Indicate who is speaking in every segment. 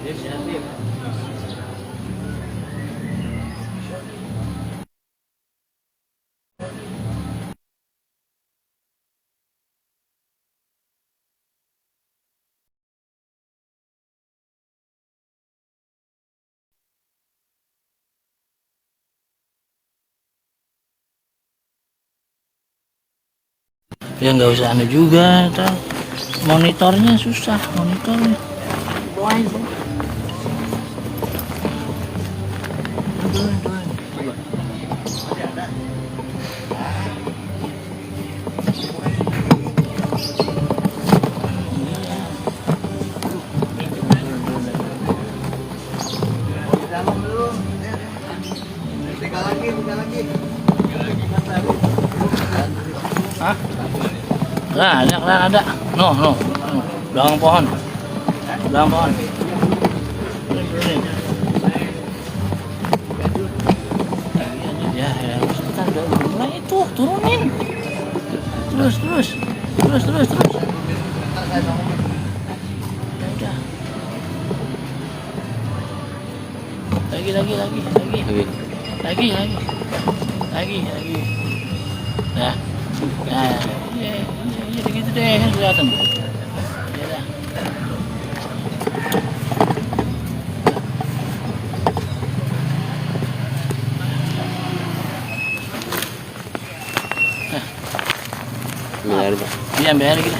Speaker 1: Ya nggak usah anu juga, monitornya susah monitornya. Hah? Nah, ada. No. Belakang pohon. Ya, sebentar udah mulai itu, turunin. Terus. Udah. Lagi. Nah. Ya, gitu deh, kan kelihatan. Ya dah.
Speaker 2: Biar Pak.
Speaker 1: Iya, biar gitu.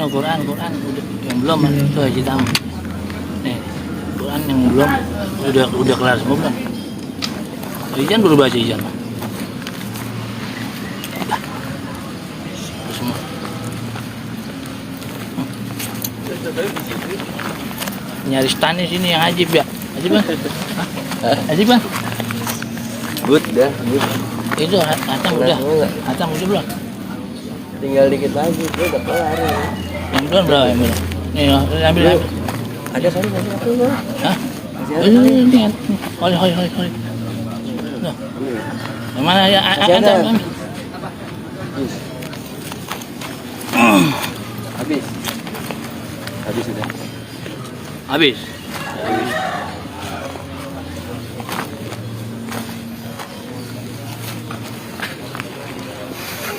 Speaker 1: Quran udah, yang belum itu Haji Tam. Nih, Quran yang belum udah kelar semua belum? Ijan baru baca Ijan. Semua. Nyari stan sini yang ajib ya. Ajib Bang. Ajib Bang.
Speaker 2: But.
Speaker 1: Itu Hatam udah belum?
Speaker 2: Tinggal dikit lagi, udah kelar ya.
Speaker 1: Yang belum berapa yang belum? Nih, ambil.
Speaker 2: Ada kali satu ya.
Speaker 1: Hah? Ini. Hoi. Tuh. Yang mana ya? Antar.
Speaker 2: Habis sudah.
Speaker 1: Habis.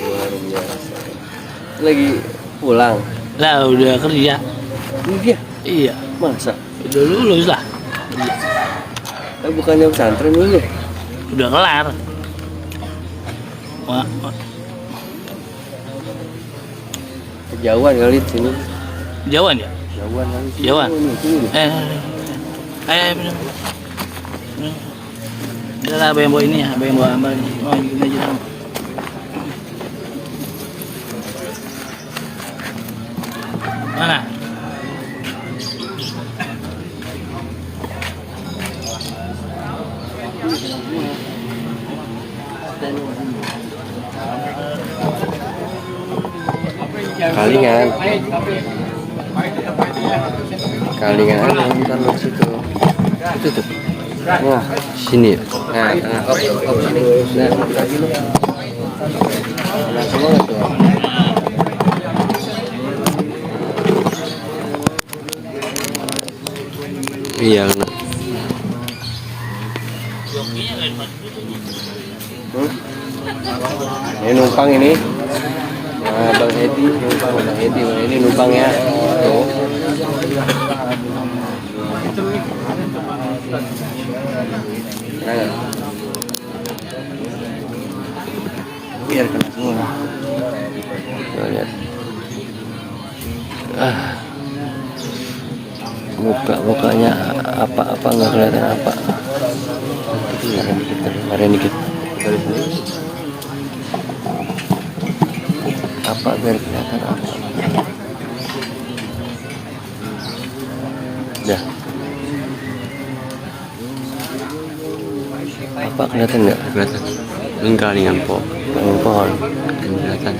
Speaker 2: Luar biasa. Lagi pulang.
Speaker 1: Lah udah kerja. Iya.
Speaker 2: Masa?
Speaker 1: Udah lulus lah.
Speaker 2: Bukannya pesantren dulu?
Speaker 1: Udah kelar. Wah.
Speaker 2: Kejauhan kali sini.
Speaker 1: Jauhan ya?
Speaker 2: Jauhan kali.
Speaker 1: Jauhan.
Speaker 2: Sini.
Speaker 1: Bener. Bener. Udah lah, abang yang bawa ini ya, abang yang bawa ambal ini. Oh, gini aja dong. Mana?
Speaker 2: Kalingan. Kalingan ada ntar di situ. Itu tuh. Wah, sini. Nah, hop sini. Nah, lagi lu. Nah, semua tuh. Iya, nah. Ini numpang ini. Nah, Bang Edi numpang, Bang Edi ini numpang ya. Tuh. Nah. Biar kena semua. Tuh, lihat. Mukanya apa nggak kelihatan apa. Kemarin dikit. Apa biar kelihatan apa. Dah. Apa kelihatan nggak? Kelihatan. Ini kalingan pohon. Kelihatan.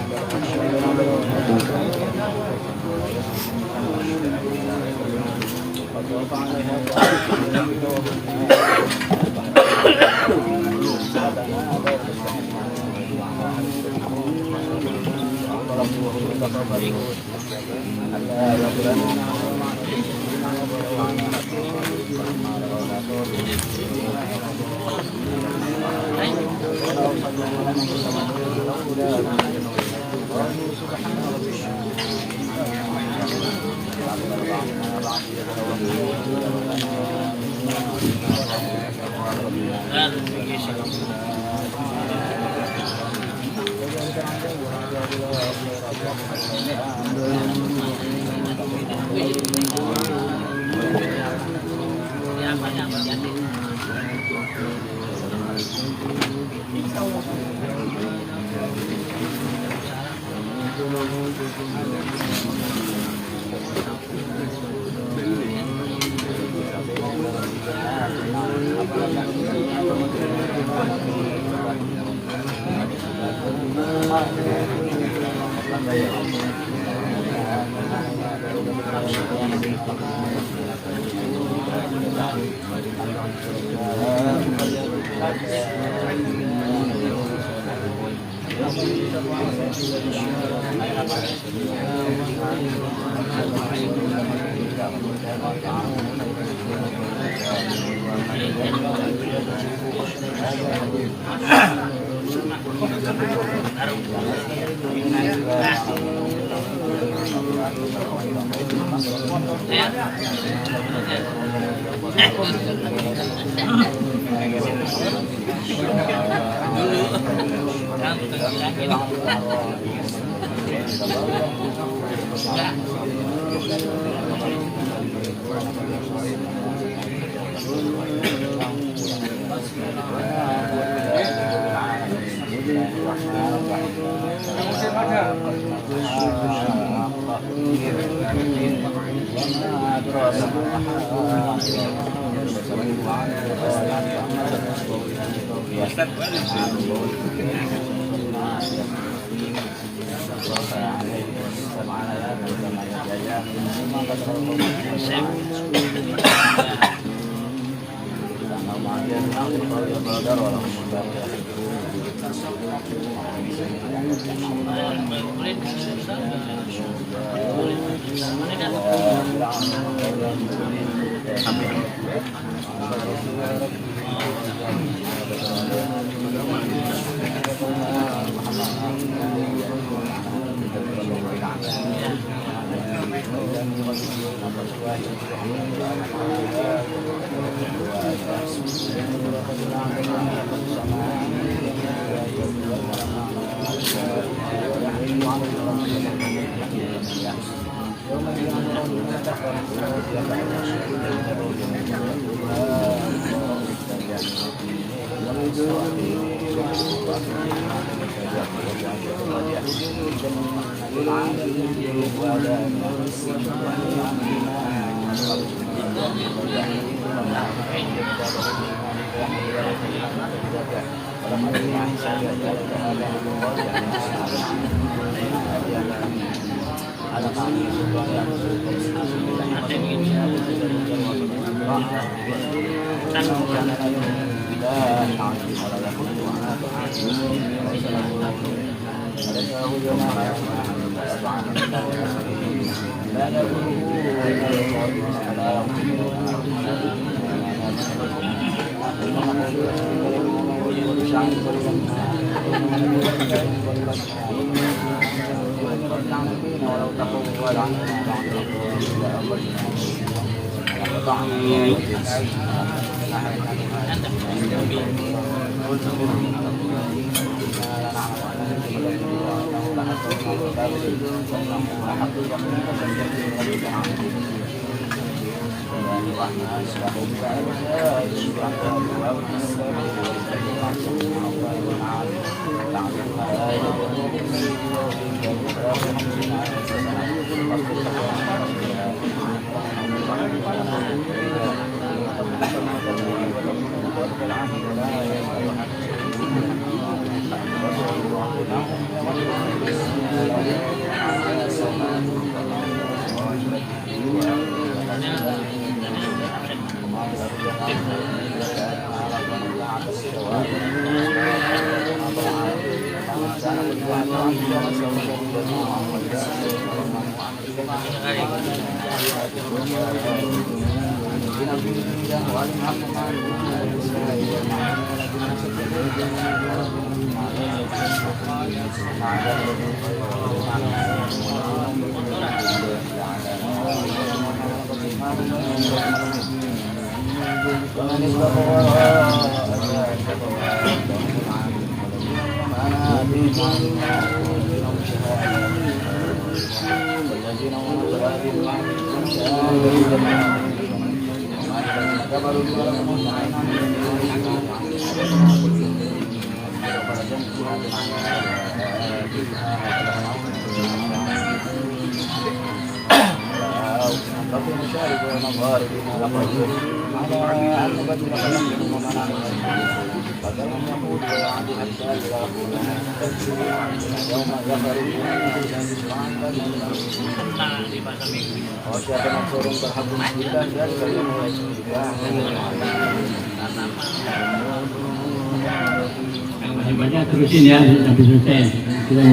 Speaker 3: Baca terusin ya sampai selesai. Kita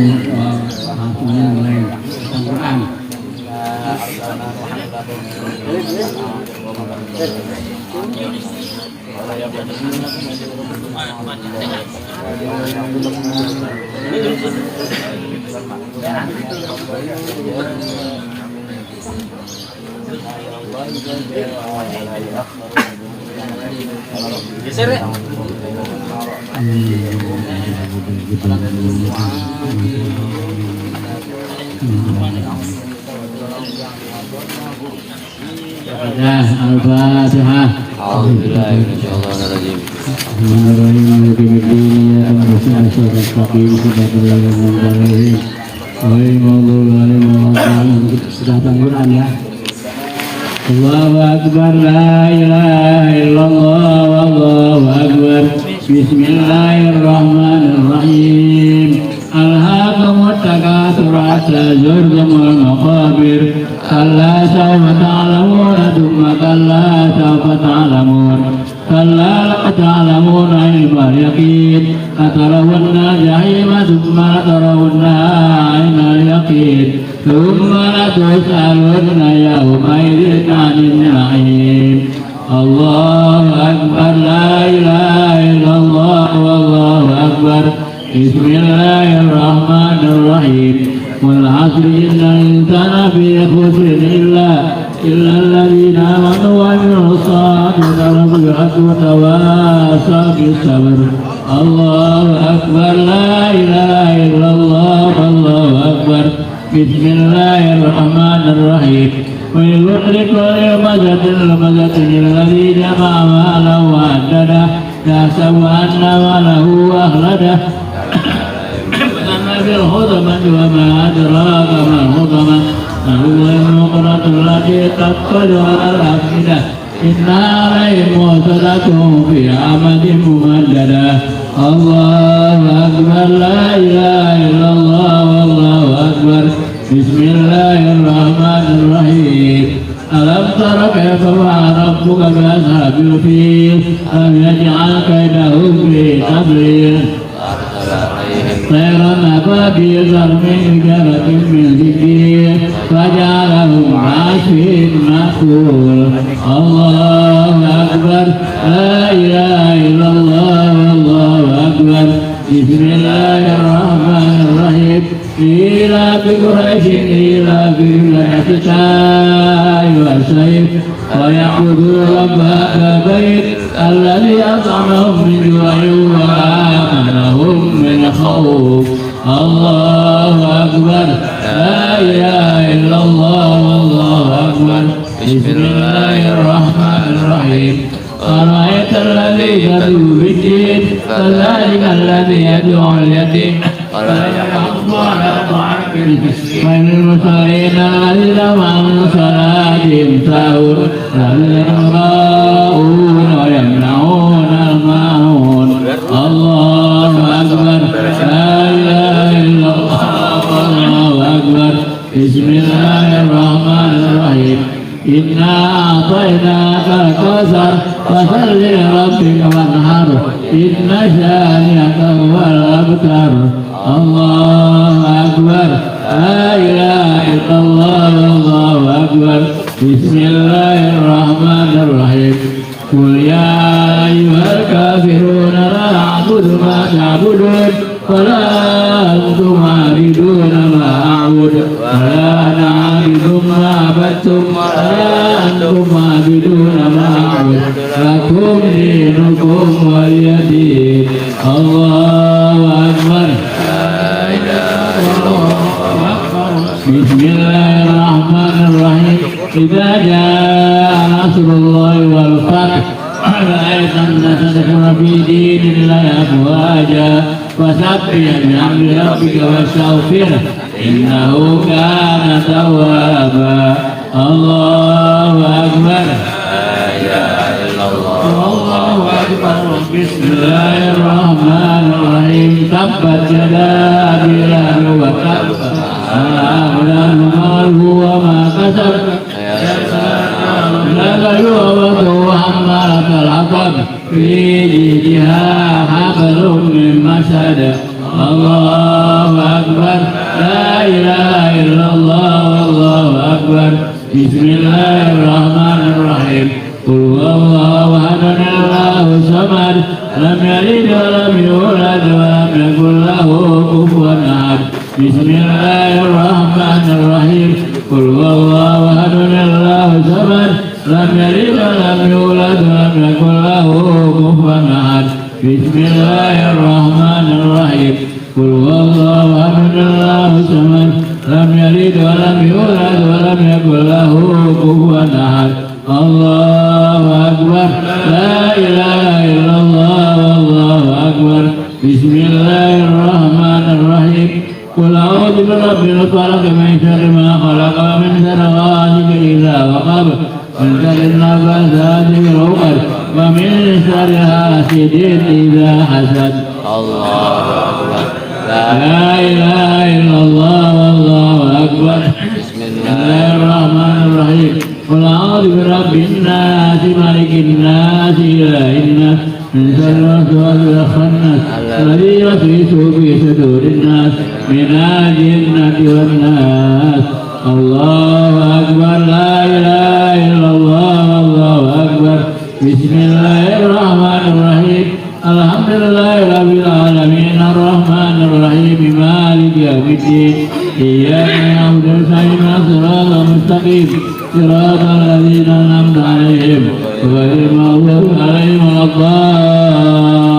Speaker 3: langsung mulai Al-Quran.
Speaker 1: Geser ya.
Speaker 3: Al-Fatihah.
Speaker 2: Alhamdulillahirrahmanirrahim.
Speaker 3: Sudah Al-Quran ya. Allahu Akbar, la ilaha illallah, wallahu akbar. Bismillahirrahmanirrahim. Alhaakumut takatsur hatta zurtumul maqabir. Kalla sawfa ta'lamuna thumma kalla sawfa ta'lamun. Kalla la ta'lamuna ilmal yaqin. Latarawunna jahima thumma latarawunna 'ainal yaqin. Thumma latus'alunna yawma idzin 'anil na'im. Allahu Akbar, la ilaha illallah, wallahu akbar. Bismillahirrahmanirrahim. Wal 'asri innal insana fi khusrin illa alladziina aamanu wa 'amilus shaalihati wa tawaasaw bis sabr. Allahu Akbar, la ilaha illallah, wallahu akbar. بسم الله الرحمن الرحيم ويغفر كل لمزة الذي جمع ماله وعدده يحسب أن ماله أخلده أما في الخطبة وما أدراك ما الخطبة فهو المقرة التي تطلع على الأفئدة إنها عليهم موصلة في أمد ممددة الله أكبر لا إله إلا الله والله أكبر بسم الله الرحمن الرحيم ألم تر كيف فعل ربك بأصحاب الفيل ألم يجعل كيدهم في تضليل طيرا أبابيل ترمي بجرة من سجيل فجعلهم عصف مأكول الله أكبر لا إله إلا الله والله أكبر بسم الله الرحمن الرحيم إيلاف قريش إيلاف الشتاء والصيف ويعبدوا رب هذا البيت الذي أطعمهم من جوع وآمنهم من خوف الله أكبر لا إله إلا الله والله أكبر بسم الله الرحمن الرحيم أرأيت الذي يدعو بالدين فذلك الذي يدعو اليتيم ولا يحض على طعام المسكين والمصلين الذين عن صلاتهم ساهون الذين يراءون ويمنعون الماعون الله أكبر لا إله إلا الله والله أكبر بسم الله الرحمن الرحيم إنا أعطيناك الكوثر فصل لربك وانحر إن شانئك هو الأبتر الله أكبر لا إله إلا الله والله أكبر بسم الله الرحمن الرحيم قل يا أيها الكافرون لا أعبد ما تعبدون ولا أنتم عابدون ما أعبد ولا أنا عابد ما عبدتم ولا أنتم عابدون ما أعبد لكم دينكم ولي دين الله أكبر بسم الله الرحمن الرحيم إذا جاء نصر الله والفتح رأيت الناس تدخلون في دين الله أفواجا فسبح بحمد ربك واستغفره إنه كان توابا الله أكبر لا إله إلا الله أكبر بسم الله الرحمن الرحيم تبت يدا أبي لهب وتب أغنى ماله وما كسب لا يعبد حمالة الحطب في جيدها حبل من مسد الله أكبر لا إله إلا الله والله أكبر بسم الله الرحمن الرحيم قل هو الله أحد الله الصمد لم يلد ولم يولد ولم يكن له كفوا أحد بسم الله الرحمن الرحيم قل هو الله أحد الله الصمد لم يلد ولم يولد ولم يكن له كفوا أحد بسم الله الرحمن الرحيم قل هو الله أحد الله الصمد لم يلد ولم يولد ولم يكن له كفوا أحد الله أكبر لا إله إلا الله والله أكبر بسم الله الرحمن الرحيم قل أعوذ برب الفلق من شر ما خلق ومن شر غاسق إذا وقب ومن شر النفاثات في العقد ومن شر حاسد إذا حسد الله أكبر لا إله إلا الله والله أكبر بسم الله الرحمن الرحيم قل أعوذ برب الناس ملك الناس إله الناس من شر الوسواس الخناس الذي يوسوس في صدور الناس من الجنة والناس الله أكبر لا إله إلا الله والله أكبر بسم الله الرحمن الرحيم الحمد لله رب العالمين الرحمن الرحيم مالك يوم الدين إياك نعبد واستعين صراط المستقيم صراط الذين أنعمت عليهم غير المغضوب عليهم ولا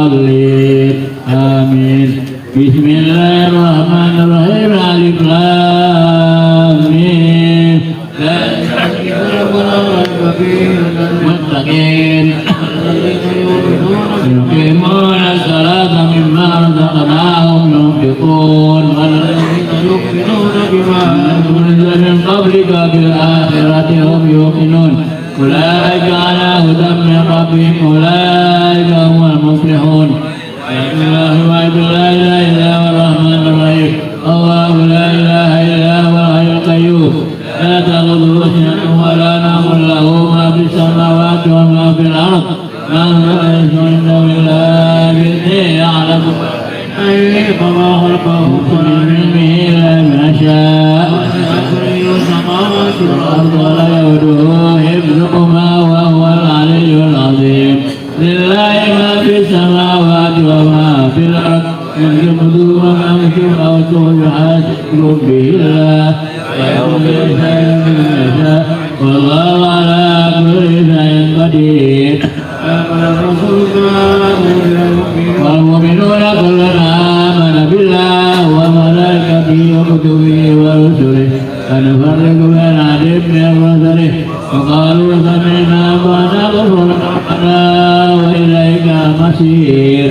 Speaker 3: الضالين آمين بسم الله الرحمن الرحيم ألف لام المتقين يقيمون الصلاة مما رزقناهم ينفقون والذين يؤمنون بما أنزل من قبلك بالآخرة هم يوقنون أولئك على هدى من ربهم أولئك هم المفلحون الله وحده لا إله إلا هو الرحمن الرحيم الله لا إله إلا هو الحي القيوم لا تأخذه سنة ولا نوم له ما في السماوات وما في الأرض من لا عنده إلا بإذنه يعلم وما خلقه من علمه إلا ما شاء كرسيه السماوات والأرض ولا يؤوده حفظهما وهو العلي العظيم لله ما في السماوات وما في الأرض يملك وما أو يحاسب به الله ويغفر يشاء والله على كل شيء قدير والمؤمنون كلنا آمن بالله وملائكته وكتبه ورسله لا نفرق بين أحد من رسله وقالوا سمعنا وأطعنا غفرنا وإليك المصير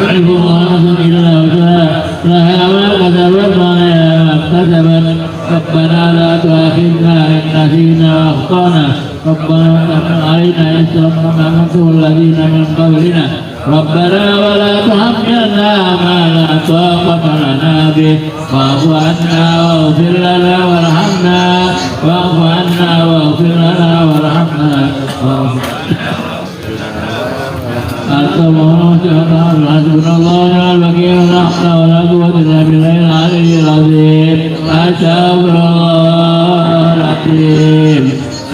Speaker 3: يعرف الله إلا وشاء لها ما كسبت وعليها ما اكتسبت ربنا لا تؤاخذنا إن نسينا وأخطأنا ربنا تحمل علينا إسرا كما حملته الذين من قبلنا ربنا ولا تحملنا ما لا طاقة لنا به واعف عنا واغفر لنا وارحمنا واعف عنا واغفر لنا وارحمنا حسبنا الله ونعم الوكيل لا حول ولا قوة إلا بالله العلي العظيم أستغفر الله العظيم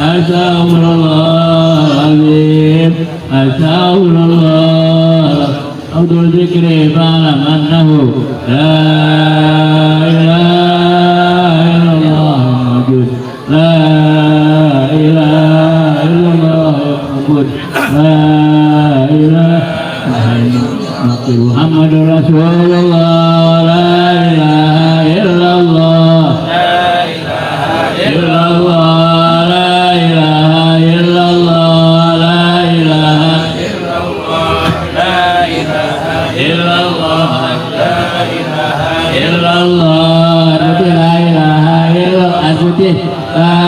Speaker 3: أستغفر الله العظيم أستغفر الله عبد الذكر فاعلم أنه لا إله إلا الله موجود لا إله إلا الله موجود لا إله محمد رسول الله لا إله إلا الله لا إله إلا الله لا إله إلا الله لا إله إلا الله لا إله إلا الله لا إله إلا الله لا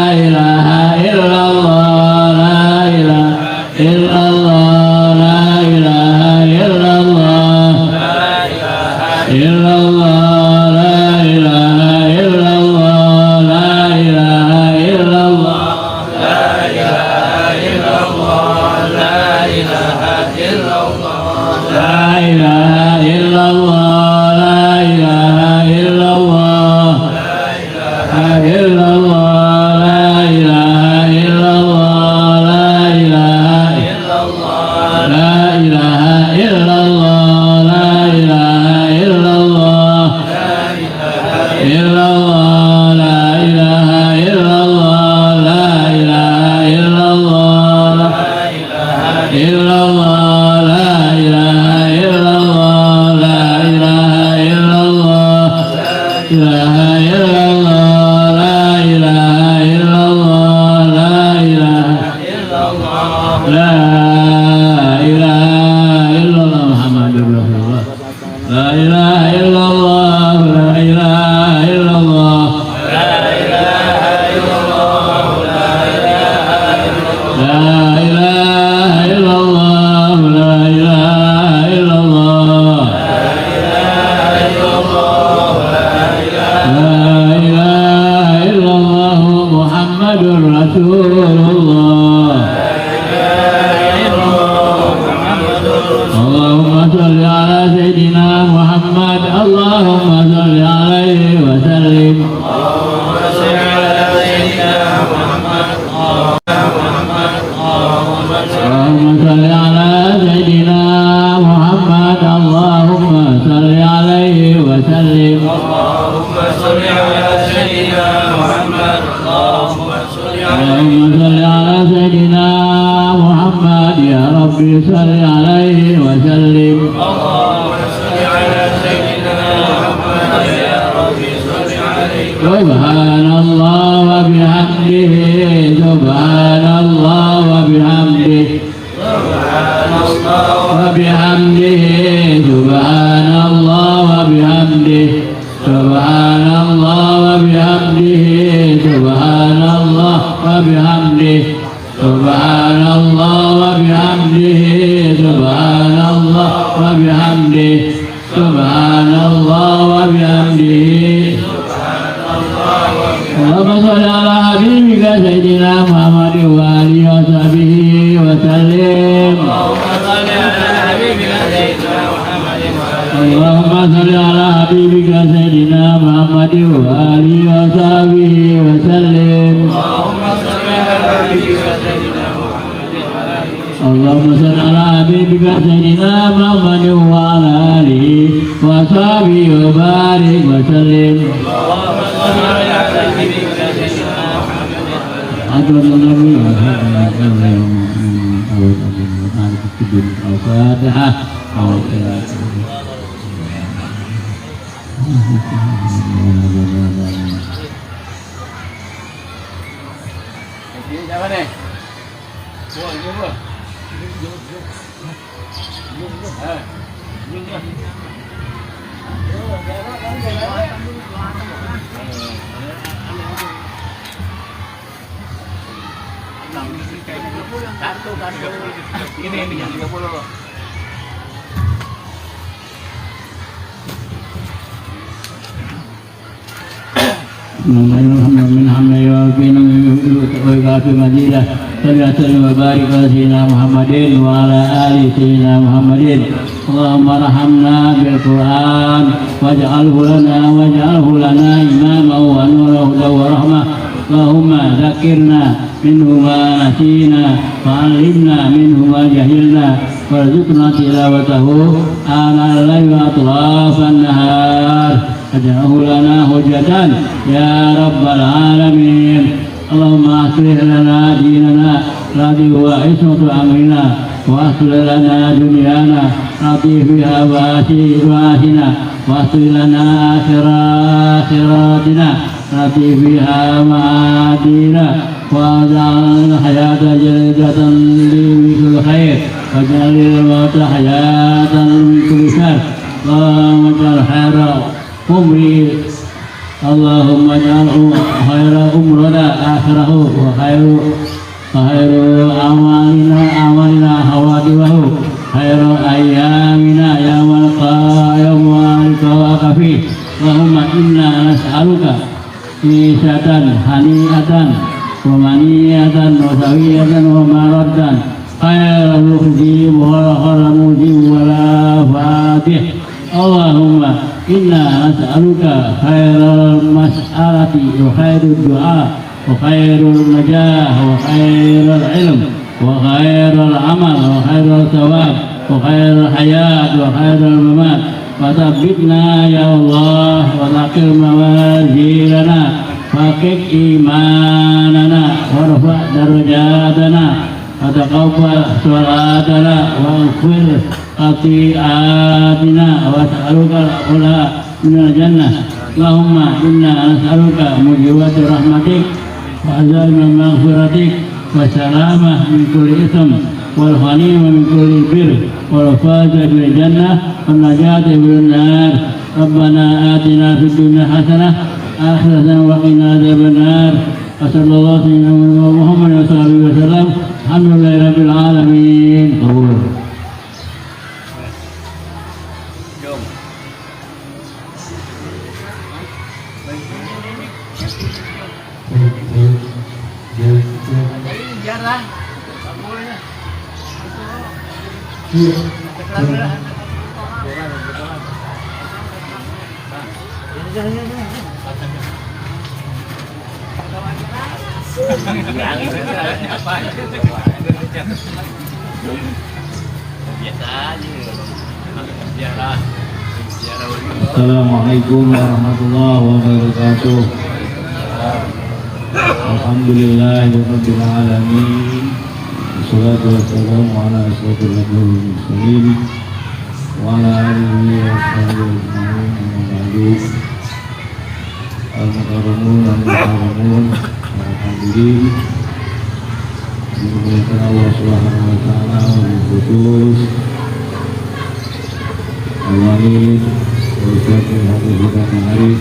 Speaker 3: إله إلا لا إله إلا الله لا إله إلا الله لا إله إلا الله إلا الله لا إله إلا الله لا إله إلا الله لا إله إلا الله لا إله إلا الله لا إله إلا الله لا إله إلا الله لا إله إلا الله لا إله إلا الله لا إله إلا الله لا إله إلا الله لا إله إلا الله إلا الله لا إله إلا الله لا إله إلا الله إلا الله لا إله إلا الله لا إله إلا الله إله إلا الله لا إله إلا الله لا إله إلا الله لا إله إلا الله محمد رسول الله لا إله إلا الله لا إله إلا الله لا إله إلا الله لا إله إلا الله لا إله إلا الله لا إله إلا الله محمد رسول الله اللهم صل على سيدنا محمد اللهم صل عليه وسلم اللهم صل على سيدنا محمد اللهم صل على سيدنا محمد اللهم صل عليه وسلم اللهم صل على سيدنا محمد اللهم صل على سيدنا محمد يا ربي صل عليه وسلم اللهم صل على سيدنا محمد يا ربي صل عليه سبحان الله وبحمده subhanallah wa bihamdihi وبحمده سبحان الله وبحمده سبحان الله وبحمده سبحان الله وبحمده سبحان الله وبحمده سبحان الله وبحمده سبحان الله وبحمده اللهم صل على حبيبك سيدنا محمد وآله وصحبه وسلم اللهم صل على حبيبك سيدنا محمد وآله وصحبه وسلم اللهم صل على حبيبك سيدنا محمد وعلى آله وصحبه وبارك وسلم
Speaker 1: Siapa nih? Buah. Kartu. Ini 30.
Speaker 3: من حمد يوفينا ويغافي مزيدا فليسلم وبارك على سيدنا محمد وعلى آل سيدنا محمد اللهم ارحمنا بالقرآن واجعله لنا إماما ونورا وهدى ورحمة اللهم ذكرنا منه ما نسينا وعلمنا منه ما جهلنا وارزقنا تلاوته آناء الليل وأطراف النهار واجعله لنا حجة يا رب العالمين اللهم أصلح لنا ديننا الذي هو عصمة أمرنا وأصلح لنا دنيانا التي فيها واسعنا وأصلح لنا آخراتنا التي فيها معادنا واجعل الحياة جلدة لي من كل خير واجعل الموت حياة من كل شر اللهم اجعل خير عمري اللهم اجعل خير عمرنا آخره وخير أعمالنا خواتمه خير أيامنا يوم نلقاك فيه اللهم إنا نسألك عيشة هنيئة ومنيئة وسوية ومردة خير المخزي وخير الموجب ولا فاتح اللهم إنا نسألك خير المسألة وخير الدعاء وخير النجاح وخير العلم وخير العمل وخير الثواب وخير الحياة وخير الممات وثبتنا يا الله وثقل موازيننا وحقق إيماننا وارفع درجاتنا وتقبل صلاتنا واغفر خطيئاتنا واسألك العلا من الجنة اللهم إنا نسألك موجبات رحمتك وعزائم مغفرتك والسلامة من كل إثم والغنيمة من كل بر والفوز بالجنة والنجاة من النار ربنا آتنا في الدنيا حسنة آخرة وقنا عذاب النار وصلى الله على محمد وصحبه وسلم الحمد لله رب العالمين. Assalamualaikum warahmatullahi wabarakatuh. Alhamdulillahirabbil alamin. Wassalatu wassalamu ala asyrofil mursalin wa ala alihi wa sahbihi ajma'in. Al-mukarramun para hadirin dimuliakan Allah Subhanahu wa taala wabil khusus Al-Walid Ustaz Habib Hidayat Arif,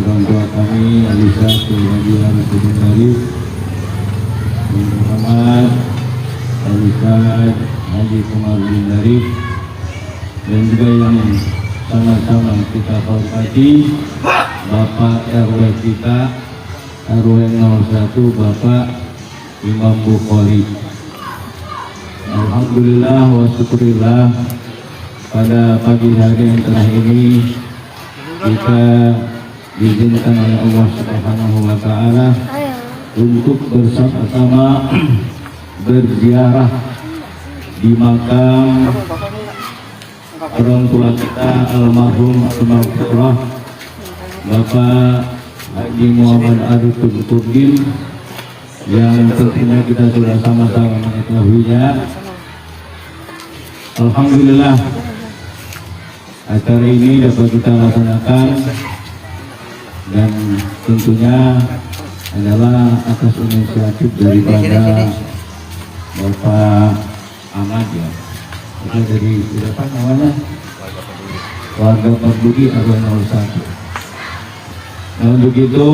Speaker 3: orang tua kami Alisa Haji Anas bin Arif, Muhammad Alisa Haji Kumar bin Arif, dan juga yang sama-sama kita hormati Bapak RW kita, RW 01 Bapak Imam Bukhari. Alhamdulillah wa syukurillah, pada pagi hari yang telah ini kita diizinkan oleh Allah Subhanahu wa taala untuk bersama-sama berziarah di makam orang tua kita almarhum almarhumah Bapak Haji Muhammad Arif Kurdin, yang tentunya kita sudah sama-sama mengetahuinya. Alhamdulillah acara ini dapat kita laksanakan, dan tentunya adalah atas inisiatif daripada Bapak Ahmad, ya. Itu dari apa namanya, warga Pardudi RW 01. Nah, untuk itu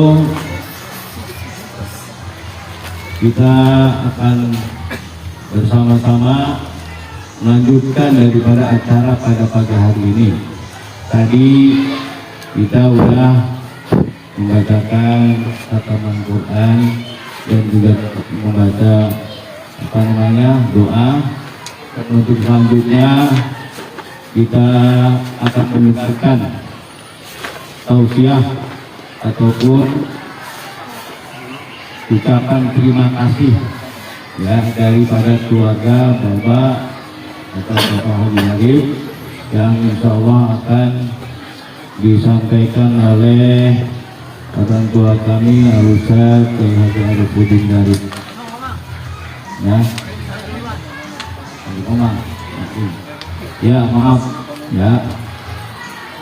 Speaker 3: kita akan bersama-sama melanjutkan daripada acara pada pagi hari ini. Tadi kita sudah membacakan khataman Quran dan juga membaca doa. Dan untuk selanjutnya kita akan mendengarkan tausiah ataupun ucapan terima kasih, ya, daripada keluarga Bapak atau Bapak Haji Arif, yang insya Allah akan disampaikan oleh orang tua kami Al-Ustaz Haji Arif Budin Arif, ya. Ya, maaf, ya,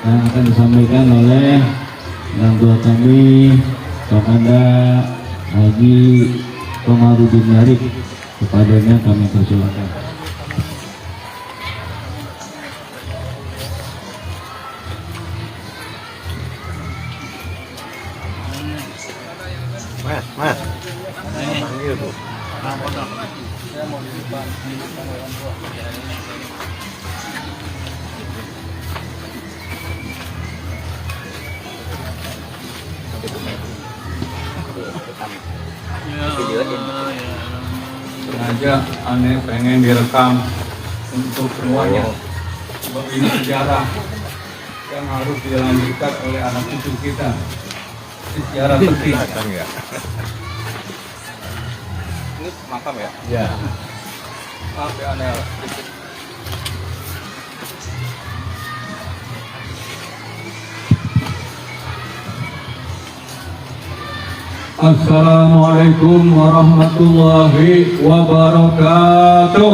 Speaker 3: yang akan disampaikan oleh orang tua kami kepada Haji Komarudin Arif. Kepadanya kami persilakan.
Speaker 2: Mas.
Speaker 3: Sengaja aneh pengen direkam untuk semuanya, sebab ini sejarah yang harus dilanjutkan oleh anak cucu kita. Sejarah penting.
Speaker 2: Ini makam ya?
Speaker 3: Ya. Maaf ya aneh. Assalamualaikum warahmatullahi wabarakatuh.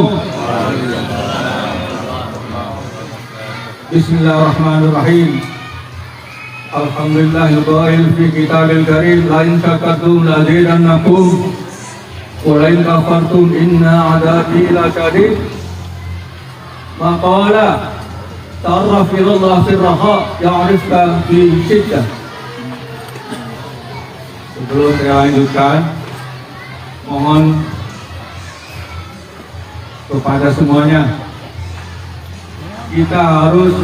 Speaker 3: Bismillahirrahmanirrahim. Alhamdulillahil fi kitabil karim, la in syakartum la azidannakum wa la in kafartum inna adabi la syadid. Maqala ta'arraf ila Allah fi raha ya'rifka fi syiddah. Sebelum saya lanjutkan, mohon kepada semuanya, kita harus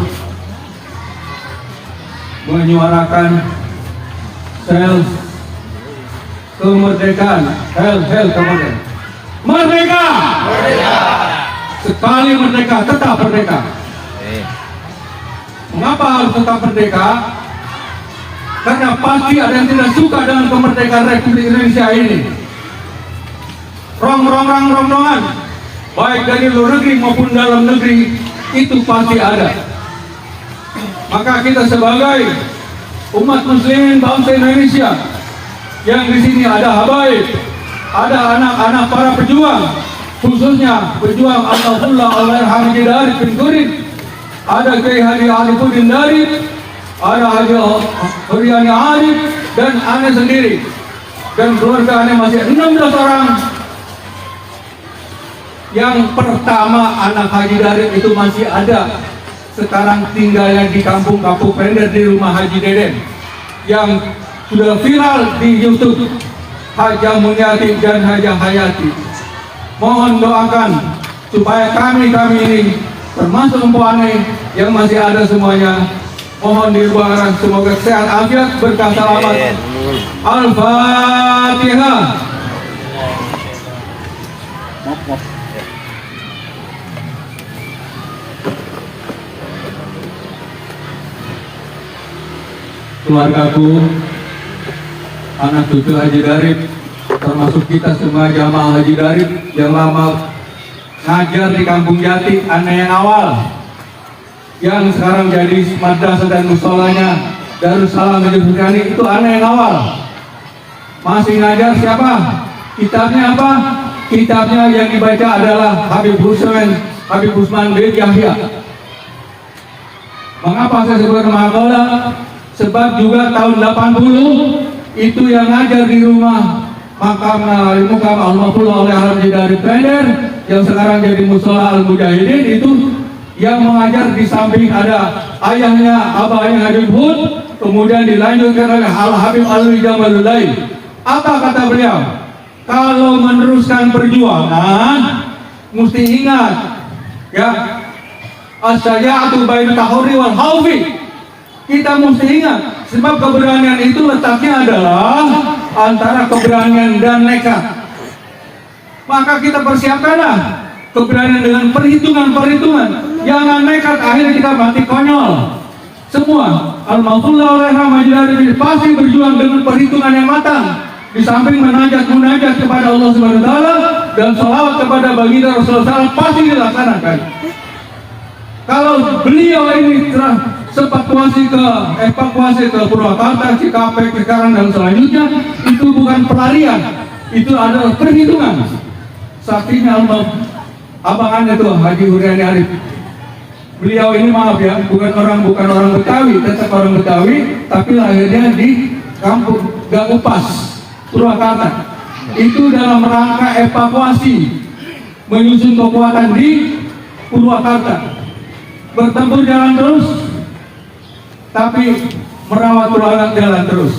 Speaker 3: menyuarakan sel kemerdekaan, kemerdekaan. Merdeka! Merdeka! Sekali merdeka, tetap merdeka. Mengapa harus tetap merdeka? Karena pasti ada yang tidak suka dengan kemerdekaan Republik Indonesia ini. Rongrong-rongan, baik dari luar negeri maupun dalam negeri, itu pasti ada. Maka kita sebagai umat muslimin bangsa Indonesia, yang di sini ada habaib, ada anak-anak para pejuang, khususnya pejuang Alhamdulillah Allahyarham Arif bin Kurdin, ada Kiai Haji Arifudin Arif, ada Haji Huriani Arif, dan aneh sendiri.
Speaker 4: dan keluarga Ane masih 16 orang. Yang pertama anak Haji Darip itu masih ada, sekarang tinggalnya di kampung Kapuk Pender di rumah Haji Deden yang sudah viral di YouTube, Haja Mulyati dan Haja Hayati. Mohon doakan supaya kami ini termasuk Empu Ane yang masih ada semuanya, mohon didoakan semoga sehat afiat berkah selamat. Al-Fatihah. Keluargaku, anak cucu Haji Darip, termasuk kita semua jamaah Haji Darip yang lama ngajar di Kampung Jati, Ane yang awal, yang sekarang jadi madrasah dan musholanya Darussalam Majid itu Ane yang awal. Masih ngajar siapa? Kitabnya apa? Kitabnya yang dibaca adalah Habib Usman bin Yahya. Mengapa saya sebut Makola? Sebab juga tahun 80 itu yang ngajar di rumah Makam Al-Mafullah oleh Haji Darip Pender yang sekarang jadi Musola Al-Mujahidin, itu yang mengajar di samping ada ayahnya abahnya Habib Hud, kemudian dilanjutkan oleh Al-Habib Al-Jamalulai. Apa kata beliau? Kalau meneruskan perjuangan mesti ingat ya, as-syaja'atu baina tahurri wal khawfi. Kita mesti ingat, sebab keberanian itu letaknya adalah antara keberanian dan nekat. Maka kita persiapkanlah keberanian dengan perhitungan-perhitungan. Jangan nekat akhirnya kita mati konyol. Semua Al-Mafullah oleh Haji Darip pasti berjuang dengan perhitungan yang matang. Di samping munajat kepada Allah Subhanahu wa taala dan sholawat kepada baginda Rasulullah SAW pasti dilaksanakan. Kalau beliau ini evakuasi ke Purwakarta, Cikampek, Cikarang dan selanjutnya, itu bukan pelarian, itu adalah perhitungan. Saksinya abangan itu Haji Huriani Arif. Beliau ini maaf ya, bukan orang Betawi, tetap orang Betawi, tapi lahirnya di kampung Gagupas, Purwakarta. Itu dalam rangka evakuasi, menyusun kekuatan di Purwakarta. Bertempur jalan terus, tapi merawat tulangan jalan terus.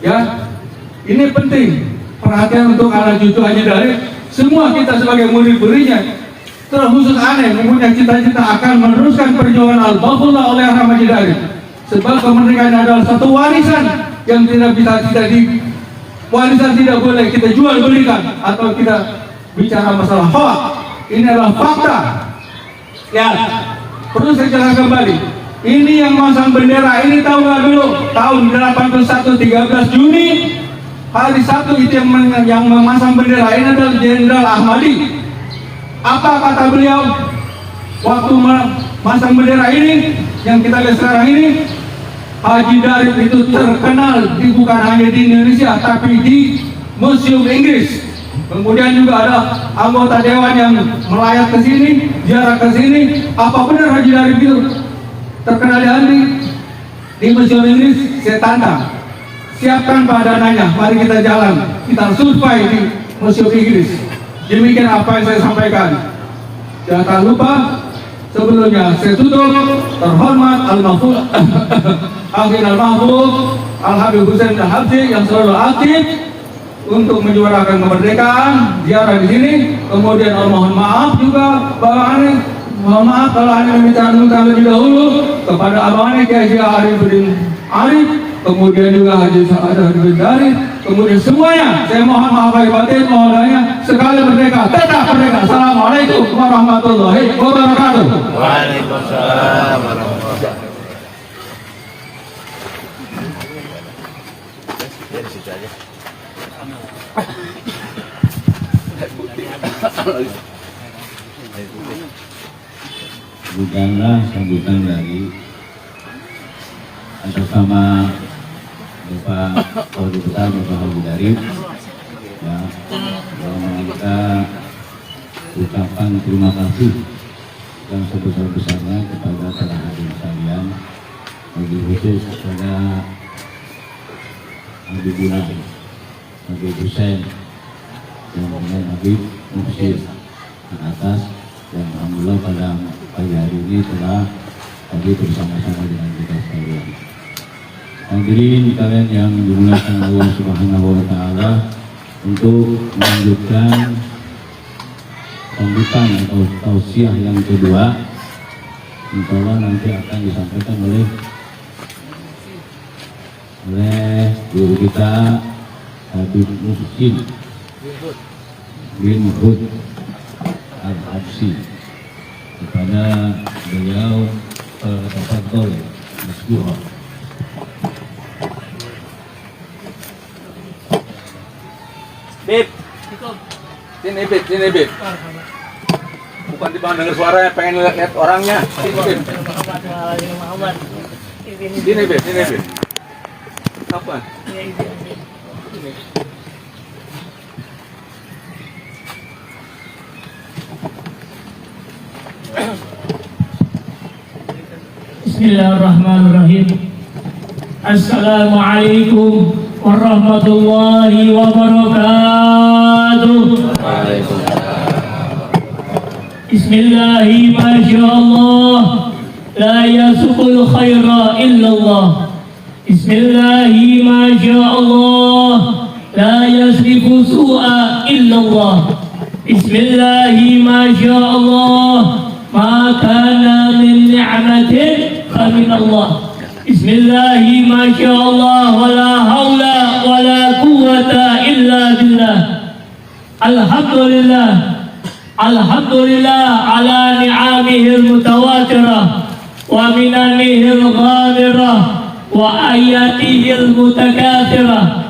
Speaker 4: Ya, ini penting perhatian untuk anak cucu Haji Darip. Semua kita sebagai murid-muridnya, terkhusus Ane mempunyai cita-cita akan meneruskan perjuangan Al-Mafullah oleh Haji Darip. Sebab kemerdekaan adalah satu warisan yang tidak bisa warisan tidak boleh kita jual belikan atau kita bicara masalah hoax. Ini adalah fakta. Ya, perlu saya jelaskan kembali. Ini yang masang bendera ini tahu nggak dulu? Tahun 81 13 Juni hari Sabtu itu yang memasang bendera ini adalah Jenderal Ahmadi. Apa kata beliau waktu memasang bendera ini yang kita lihat sekarang ini? Haji Darip itu terkenal bukan hanya di Indonesia tapi di Museum Inggris. Kemudian juga ada anggota dewan yang melayat ke sini, ziarah ke sini. Apa benar Haji Darip itu terkenal di Museum Inggris? Saya tantang. Siapkan dananya, mari kita jalan, kita survei di Museum Inggris. Demikian apa yang saya sampaikan. Jangan lupa sebelumnya saya tutup. Terhormat Al-Mahfud Al-Mahfud Al-Habib Husain Al-Habsi yang selalu aktif untuk menyuarakan kemerdekaan, ziarah di sini. Kemudian mohon maaf juga Bapak Ane, mohon maaf kalau Ane meminta lebih dahulu kepada Abang Ane Kiai Arifudin Arif, kemudian juga Haji Darip Darip, kemudian semuanya saya mohon maaf lahir batin, mohon doanya sekali merdeka, tetap merdeka. Assalamualaikum warahmatullahi wabarakatuh.
Speaker 1: Waalaikumsalam warahmatullahi wabarakatuh. Dari situ aja.
Speaker 3: Bukanlah sambutan dari atas nama Bapak Wali Besar Bapak Haji Darip, ya, bahwa kita ucapan terima kasih yang sebesar-besarnya kepada para hadirin sekalian, lebih khusus kepada Habibullah Habib Hussein, yang kemudian Habib Mufsir di atas, dan alhamdulillah pada pagi hari ini telah hadir bersama-sama dengan kita sekalian. Hadirin kalian yang dimuliakan Allah Subhanahu wa taala, untuk melanjutkan sambutan atau tausiah yang kedua, insya Allah nanti akan disampaikan oleh guru kita Habib Mufsir bin Hud Al-Habsi. Kepada beliau tafadhol masbura.
Speaker 4: Bib, sini Bib. Bukan di bawah dengar suaranya, pengen lihat orangnya. Sini Bib. Apa?
Speaker 3: Bismillahirrahmanirrahim. Assalamualaikum warahmatullahi wabarakatuh. Bismillahi masyaallah, la yasukul khaira illallah. Bismillahi masyaallah, la yasrifu su'a illallah. Bismillahi masyaallah, ma kana min ni'matin famin Allah. Bismillahi masyaallah, wa la hawla wa la quwwata illa billah. Alhamdulillah, alhamdulillah ala ni'amihi al-mutawatirah wa minanihi al-ghamirah wa ayatihi al-mutakathirah.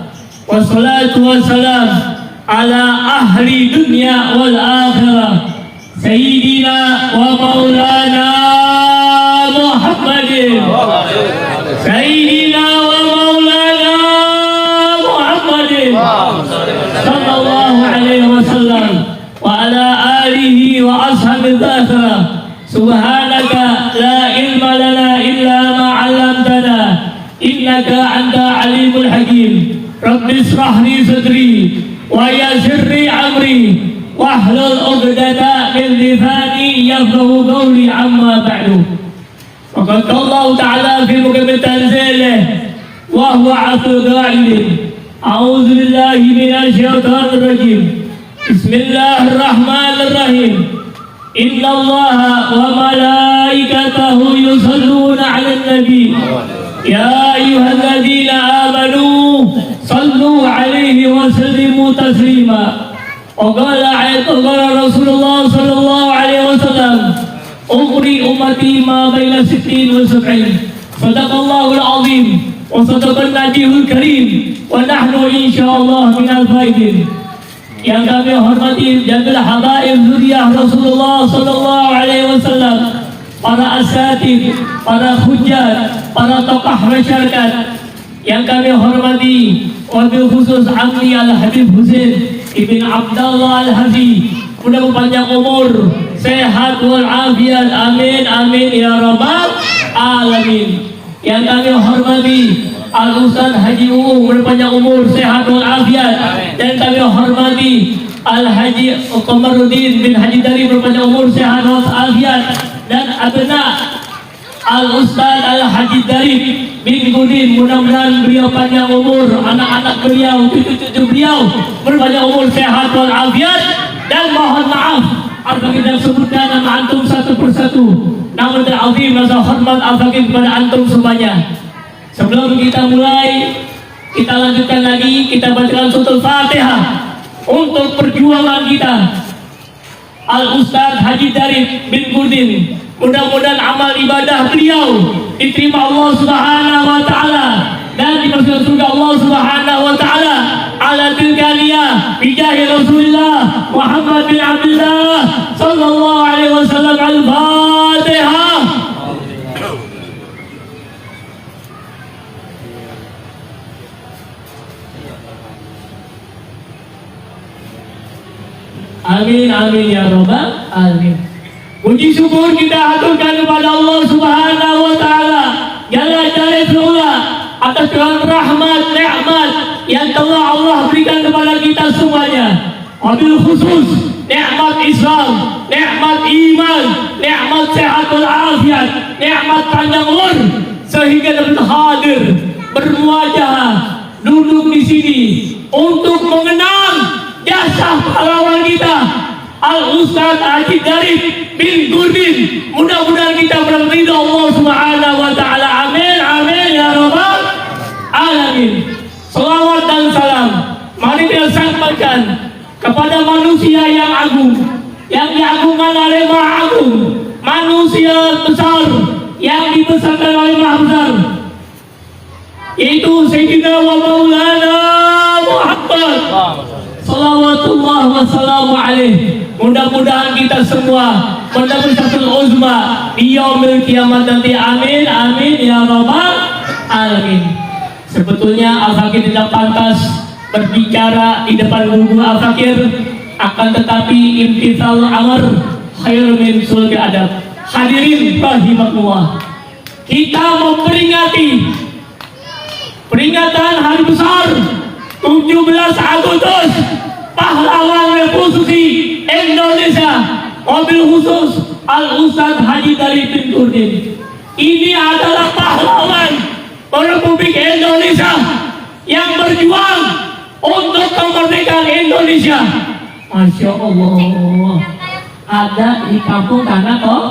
Speaker 3: Wassalatu wassalam ala ahli dunya wal akhirah, Sayyidina wa maulana Muhammadin, Sayyidina wa maulana Muhammadin sallallahu alaihi wasallam wa ala alihi wa ashabihi dhakira. Subhanaka la ilma lana illa ma 'allamtana innaka anta alimul hakim. Rabbi israh li sadri wa yassir li amri wahlul 'uqdatam min lisani yafqahu qawli, amma ba'du. Faqad Allah Ta'ala fi muqam tanzilih wa huwa 'afwul ghafilin. A'udzu billahi minasy syaithanir rajim. Bismillahirrahmanirrahim. Inna Allaha wa malaikatahu yusalluna 'alan nabi. Ya ayyuhalladzina amanu sallu 'alaihi wa sallimu taslima. Qala Rasulullah sallallahu alaihi wasallam, "Uqri ummati ma baina 60 wa 70." Sadaqallahul azim wa sadaqan nabiyul karim wa nahnu insyaallah minal faidin. Yang kami hormati jami'ul habaib zuriyah Rasulullah sallallahu alaihi wasallam, para asatid, para hujjat, para tokoh masyarakat yang kami hormati, wabil khusus Amri Al-Habib Hussein Ibn Abdullah Al-Hafi, mudah panjang umur, sehat walafiat, amin amin ya rabbal alamin. Yang kami hormati Al-Ustaz Haji Uung, mudah panjang umur, sehat walafiat. Dan kami hormati Al-Haji Qamaruddin bin Haji Dari, berpanjang umur, sehat walafiat. Dan abna Al-Ustaz Al-Haji Dari bin Gudin, mudah-mudahan beliau panjang umur, anak-anak beliau, cucu-cucu beliau berpanjang umur, sehat walafiat. Dan mohon maaf apabila kita sebutkan nama antum satu persatu, namun azim rasa hormat al-fakir kepada antum semuanya. Sebelum kita mulai, kita lanjutkan lagi, kita bacakan suratul Fatihah untuk perjuangan kita Al-Ustaz Haji Dari bin Gudin. Mudah-mudahan amal ibadah beliau diterima Allah Subhanahu wa taala dan dimasukkan surga Allah Subhanahu wa taala. Ala tilkaniyah bijahi Rasulullah Muhammad bin Abdullah sallallahu alaihi wasallam. Al-Fatihah. Amin amin ya rabbal alamin. Puji syukur kita haturkan kepada Allah Subhanahu wa taala jalla jalaluhu atas segala rahmat, nikmat yang telah Allah berikan kepada kita semuanya. Wabil khusus nikmat Islam, nikmat iman, nikmat sehat walafiat, nikmat panjang umur, sehingga dapat hadir bermuajah duduk di sini untuk mengenang jasa pahlawan kita Al-Ustaz Haji Darif bin Gurdin. Mudah-mudahan kita berridho Allah Subhanahu wa taala. Amin amin ya rabbal alamin. Salawat dan salam mari kita sampaikan kepada manusia yang agung, yang diagungkan oleh Maha Agung, manusia besar yang dibesarkan oleh Maha Besar, yaitu Sayyidina wa Maulana Muhammad salawatullah wassalamu alaih. Mudah-mudahan kita semua mendapat satu uzma di yaumil kiamat nanti. Amin amin ya rabbal alamin. Sebetulnya Al-Fakir tidak pantas berbicara di depan guru Al-Fakir, akan tetapi imtithal amr khair min sulhi adab. Hadirin rahimakumullah, kita memperingati peringatan hari besar 17 Agustus pahlawan Republik Indonesia, wabil khusus Al-Ustaz Haji Darif bin Gurdin. Ini adalah pahlawan Republik Indonesia yang berjuang untuk kemerdekaan Indonesia. Masya Allah, ada di kampung tanah kok.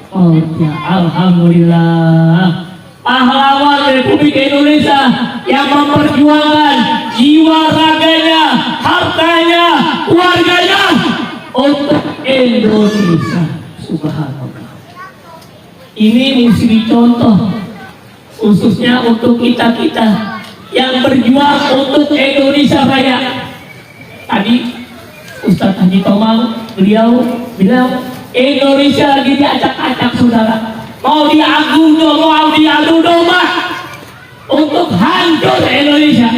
Speaker 3: Oh ya, alhamdulillah. Pahlawan Republik Indonesia yang memperjuangkan jiwa raganya, hartanya, keluarganya untuk Indonesia. Subhanallah. Ini mesti dicontoh, khususnya untuk kita-kita yang berjuang untuk Indonesia Raya. Tadi Ustaz Haji Tomang beliau bilang Indonesia lagi diacak-acak saudara, mau diadu domba untuk hancur Indonesia.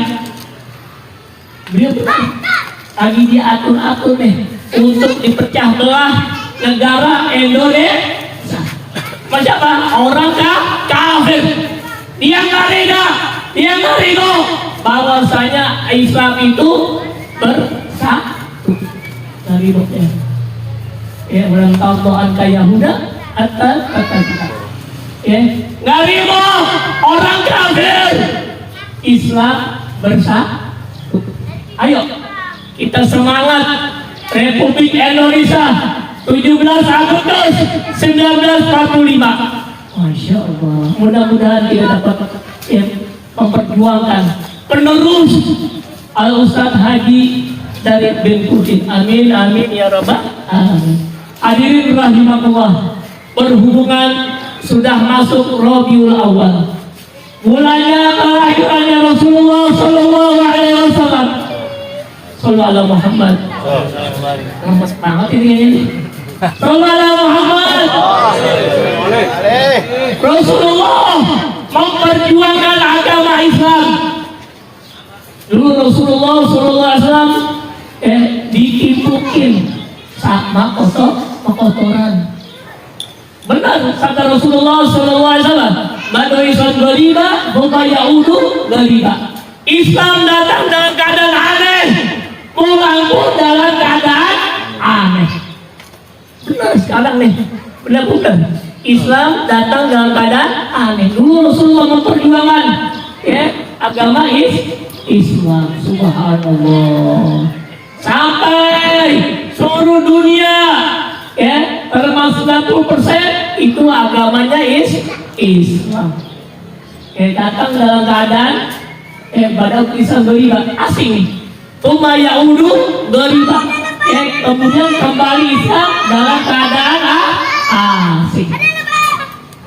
Speaker 3: Beliau bilang lagi diatur-atur nih untuk dipecah belah negara Indonesia. Macam apa? Orang kafir, dia nggak reda, dia nggak ridho bahwasanya Islam itu bersatu dari rohnya. Ya, orang tahu doan kayak Yahuda atau kata kita. Ya, nggak ridho orang kafir, Islam bersatu. Ayo kita semangat. Republik Indonesia 17 Agustus 1945. Masya Allah, mudah-mudahan kita dapat memperjuangkan penerus Al-Ustaz Haji Darif bin Gurdin. Amin amin ya rabbal alamin. Hadirin rahimakumullah, berhubungan sudah masuk Rabiul Awal, mulanya kelahirannya Rasulullah sallallahu alaihi wasallam. Sallallahu alaihi Muhammad. Lemes banget ini. Sallallahu alaihi Muhammad. Rasulullah memperjuangkan agama Islam. Dulu Rasulullah sallallahu alaihi wasallam ditipukin sama kotoran. Benar kata Rasulullah sallallahu alaihi wasallam, "Manuisan gariba, buka yaudu gariba." Islam datang dalam keadaan aneh, pulang pun dalam keadaan aneh. Benar sekarang nih, benar-benar Islam datang dalam keadaan aneh. Dulu Rasulullah memperjuangkan agama Islam. Subhanallah. Sampai seluruh dunia termasuk 90% itu agamanya Islam. Datang dalam keadaan badak kisah geriba asing nih. Tuma yaudu geriba. Kemudian kembali Islam dalam keadaan asing.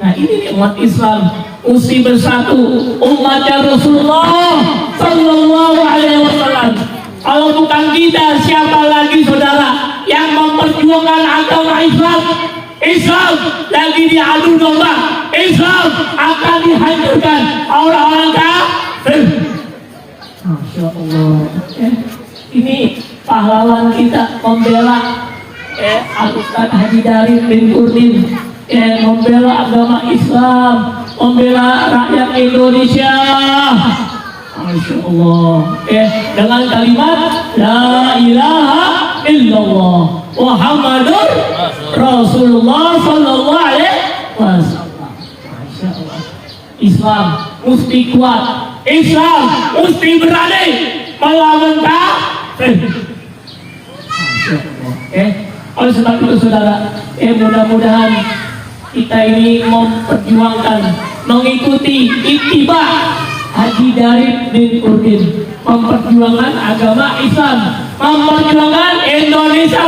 Speaker 3: Nah ini umat Islam mesti bersatu, umatnya Rasulullah sallallahu alaihi wasallam. Kalau bukan kita, siapa lagi saudara yang memperjuangkan agama Islam? Islam lagi diadu domba, Islam akan dihancurkan orang-orang kafir. Masya Allah. Ini pahlawan kita membela Al-Ustaz Haji Darif bin Gurdin, membela agama Islam, membela rakyat Indonesia. Masya Allah. Dengan kalimat La ilaha illallah Muhammadur Rasulullah sallallahu alaihi wasallam. Masya Allah. Islam mesti kuat. Islam mesti berani melawan kafir. Masya Allah. Oleh sebab itu saudara, mudah-mudahan kita ini memperjuangkan, mengikuti ittiba Haji Darib bin Urdin, memperjuangkan agama Islam, memperjuangkan Indonesia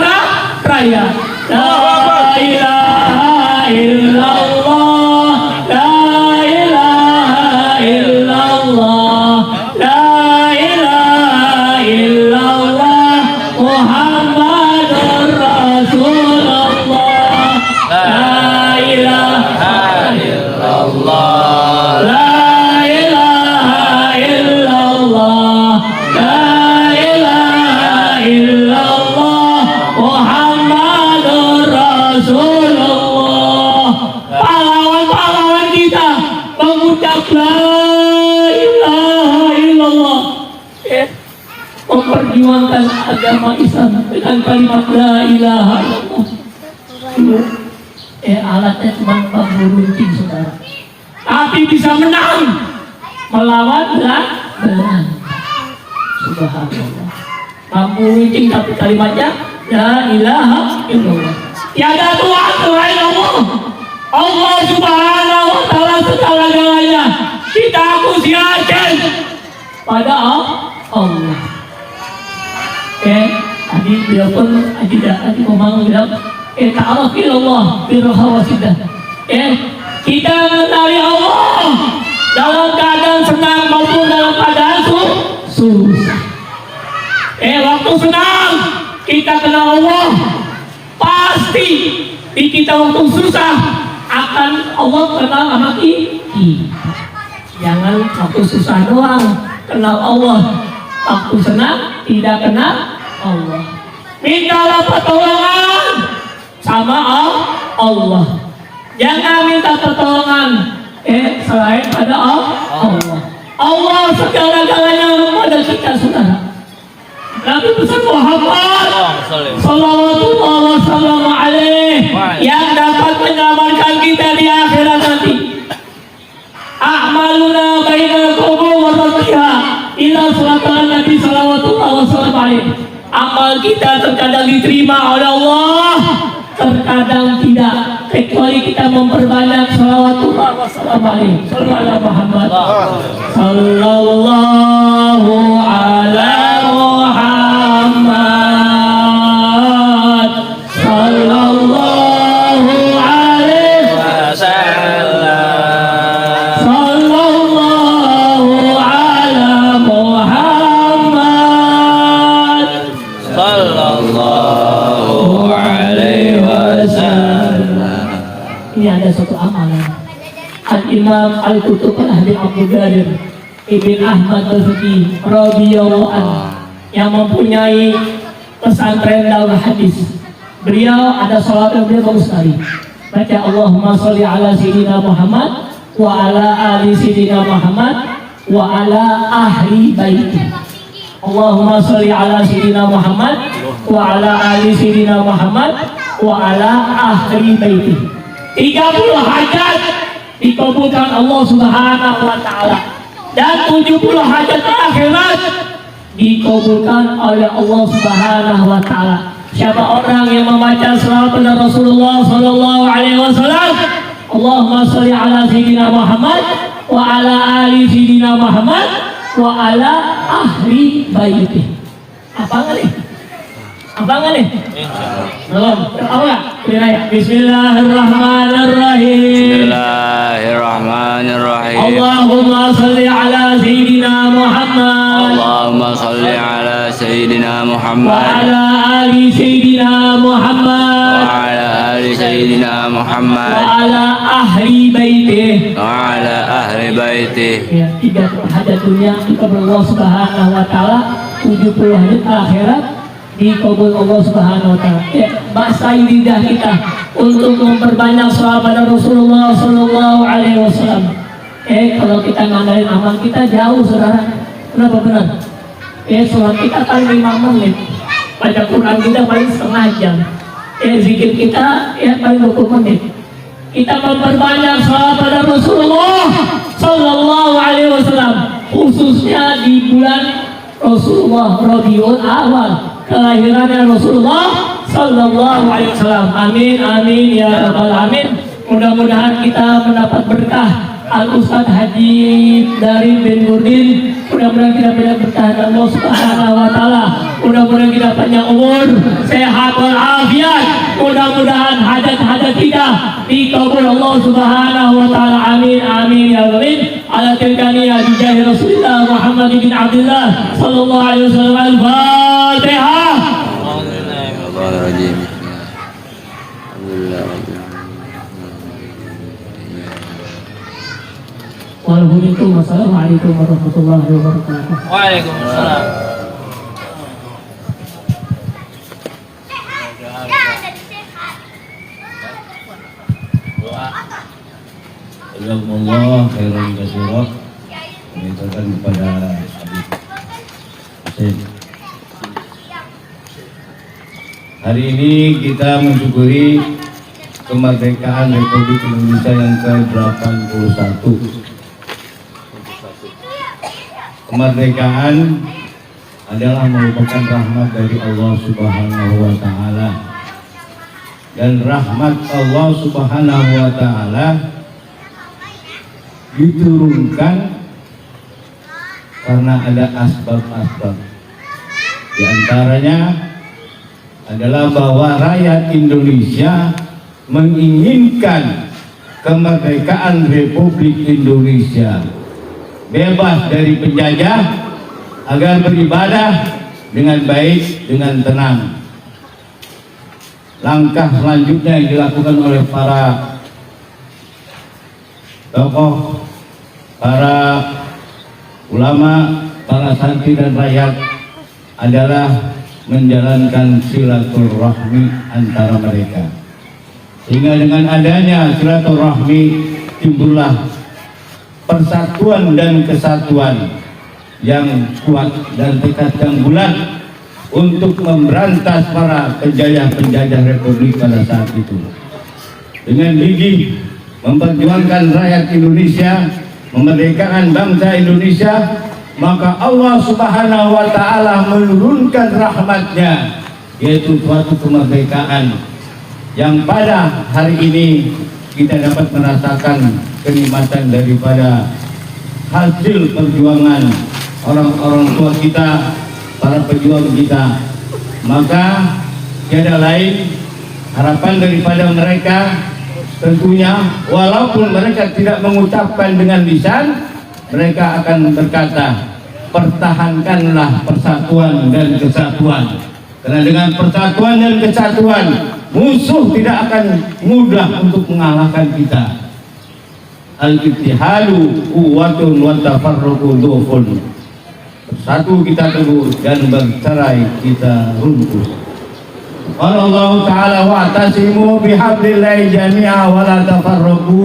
Speaker 3: Raya. La ilaha illallah, la ilaha illallah, la ilaha illallah, Muhammadur Rasulullah, la ilaha illallah, la ilaha illallah, la ilaha illallah, Muhammadur Rasulullah. Pahlawan-pahlawan kita mengucap la ilaha illallah, memperjuangkan agama Islam dengan kalimat la ilaha illallah. Alatnya cuma bambu runcing saudara, tapi bisa menang melawan belang. Subhanallah. Bambu runcing tapi kalimatnya la ilaha illallah. Tiada Tuhan selain Allah. Allah Subhanahu wa taala segala-galanya. Kita harus yakin pada Allah. Tadi beliau pun tadi ngomong bilang ta'aruf ilallah birrahawasidah. Kita mengenali Allah dalam keadaan senang maupun dalam keadaan susah. Waktu senang kita kenal Allah, pasti di kita waktu susah akan Allah kenal sama kita. Jangan waktu susah doang kenal Allah, waktu senang tidak kenal Allah. Mintalah pertolongan sama Allah. Jangan minta pertolongan selain pada Allah. Allah segala-galanya kepada kita saudara. Nabi besar Muhammad sallallahu wasallam alaihi yang dapat menyelamatkan kita di akhirat nanti. A'maluna bainal qubur wa rabbiha ila salatan Nabi sallallahu wasallam alaihi. Amal kita terkadang diterima oleh Allah, terkadang tidak, kecuali kita memperbanyak salawatullah wassalamu alaihi sallallahu Muhammad sallallahu ala Muhammad sallallahu alaihi wasallam sallallahu ala Muhammad sallallahu alaihi wasallam. Ini ada satu amalan. Al-Imam Al-Qutub Al-Ahli Abu Dharir Ibn Ahmad Al-Fiqi radhiyallahu anhu yang mempunyai pesantren Darul Hadis. Beliau ada salat yang beliau bagus sekali. Baca Allahumma sholli ala sayyidina Muhammad wa ala ali sayyidina Muhammad wa ala ahli baiti. Allahumma sholli ala sayyidina Muhammad wa ala ali sayyidina Muhammad wa ala ahli baiti. 30 hajat dikabulkan Allah Subhanahu wa taala dan 70 hajat akhirat dikabulkan oleh Allah Subhanahu wa taala. Siapa orang yang membaca salawat kepada Rasulullah sallallahu alaihi wasallam, Allahumma sholli ala sayyidina Muhammad wa ala ali sayyidina Muhammad wa ala ahli baiti. Apa kali? Apa kali? Belum. Apa? Bismillahirrahmanirrahim.
Speaker 2: Bismillahirrahmanirrahim.
Speaker 3: Allahumma sholli ala sayyidina Muhammad.
Speaker 2: Allahumma sholli ala sayyidina Muhammad.
Speaker 3: Wa ala ali sayyidina Muhammad.
Speaker 2: Wa ala ali sayyidina Muhammad.
Speaker 3: Wa ala ahli baitih.
Speaker 2: Wa ala ahli baitih.
Speaker 3: Ya, 30 hajat dunia dikabul Allah Subhanahu wa taala, 70 hajat akhirat dikabul Allah Subhanahu wa taala. Basahi lidah kita untuk memperbanyak salawat pada Rasulullah sallallahu alaihi wasallam. Kalau kita ngandalin amal kita jauh saudara. Kenapa benar? Sholat kita paling 5 menit, baca Quran kita paling setengah jam, zikir kita paling 20 menit. Kita memperbanyak salat pada Rasulullah Sallallahu Alaihi Wasallam, khususnya di bulan Rasulullah Rabiul Awal, kelahirannya Rasulullah Sallallahu Alaihi Wasallam. Amin amin ya rabbal alamin. Mudah-mudahan kita mendapat berkah Al-Ustadz Haji dari bin Nurdin. Mudah-mudahan kita banyak berkah dari Allah Subhanahu wa Ta'ala. Mudah-mudahan kita panjang umur, sehat walafiat. Mudah-mudahan hajat-hajat kita dikabul Allah Subhanahu wa Ta'ala. Amin amin ya rabbal. Ala tilkaniya bijahi Rasulullah Muhammad bin Abdullah sallallahu alaihi wasallam. Al-Fatihah.
Speaker 2: Bismillahirrahmanirrahim.
Speaker 3: Wassalamualaikum warahmatullahi wabarakatuh.
Speaker 1: Waalaikumsalam.
Speaker 5: Jazakumullah khairan katsiran. Mengingatkan kepada Habib Hussein. Hari ini kita mensyukuri kemerdekaan Republik Indonesia yang ke-81. Kemerdekaan adalah merupakan rahmat dari Allah Subhanahu wa Ta'ala, dan rahmat Allah Subhanahu wa Ta'ala diturunkan karena ada asbab-asbab. Di antaranya adalah bahwa rakyat Indonesia menginginkan kemerdekaan Republik Indonesia, bebas dari penjajah, agar beribadah dengan baik, dengan tenang. Langkah selanjutnya yang dilakukan oleh para tokoh, para ulama, para santri dan rakyat adalah menjalankan silaturahmi antara mereka, sehingga dengan adanya silaturahmi timbullah persatuan dan kesatuan yang kuat dan tekad yang bulat untuk memberantas para penjajah-penjajah Republik pada saat itu. Dengan gigih memperjuangkan rakyat Indonesia, memerdekakan bangsa Indonesia, maka Allah Subhanahu wa Ta'ala menurunkan rahmatnya, yaitu suatu kemerdekaan yang pada hari ini kita dapat merasakan kenikmatan daripada hasil perjuangan orang-orang tua kita, para pejuang kita. Maka tiada lain harapan daripada mereka, tentunya walaupun mereka tidak mengucapkan dengan lisan, mereka akan berkata, pertahankanlah persatuan dan kesatuan, karena dengan persatuan dan kesatuan musuh tidak akan mudah untuk mengalahkan kita. Al-ittihadu quwwatun wa tafarruqu dhufun. Bersatu kita teguh dan bercerai kita runtuh. Qala Allah Ta'ala wa'tasimu bihablillahi jami'a wa la tafarraqu.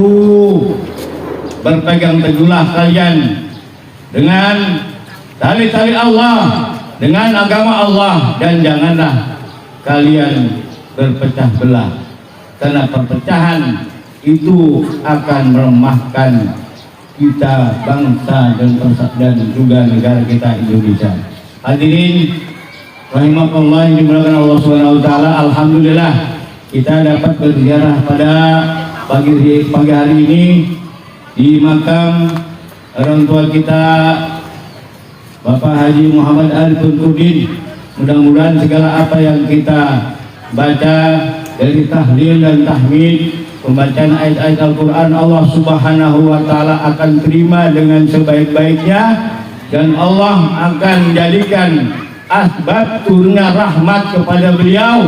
Speaker 5: Berpegang teguhlah kalian dengan tali-tali Allah, dengan agama Allah, dan janganlah kalian berpecah belah, karena perpecahan itu akan melemahkan kita, bangsa dan juga negara kita Indonesia. Hadirin rahimakumullah yang dimuliakan Allah Subhanahu wa Ta'ala, alhamdulillah kita dapat berziarah pada pagi hari ini di makam orang tua kita Bapak Haji Muhammad Arifin Nurdin. Mudah-mudahan segala apa yang kita baca dari tahlil dan tahmid, pembacaan ayat-ayat Al-Quran, Allah Subhanahu wa Ta'ala akan terima dengan sebaik-baiknya, dan Allah akan jadikan asbab turunnya rahmat kepada beliau,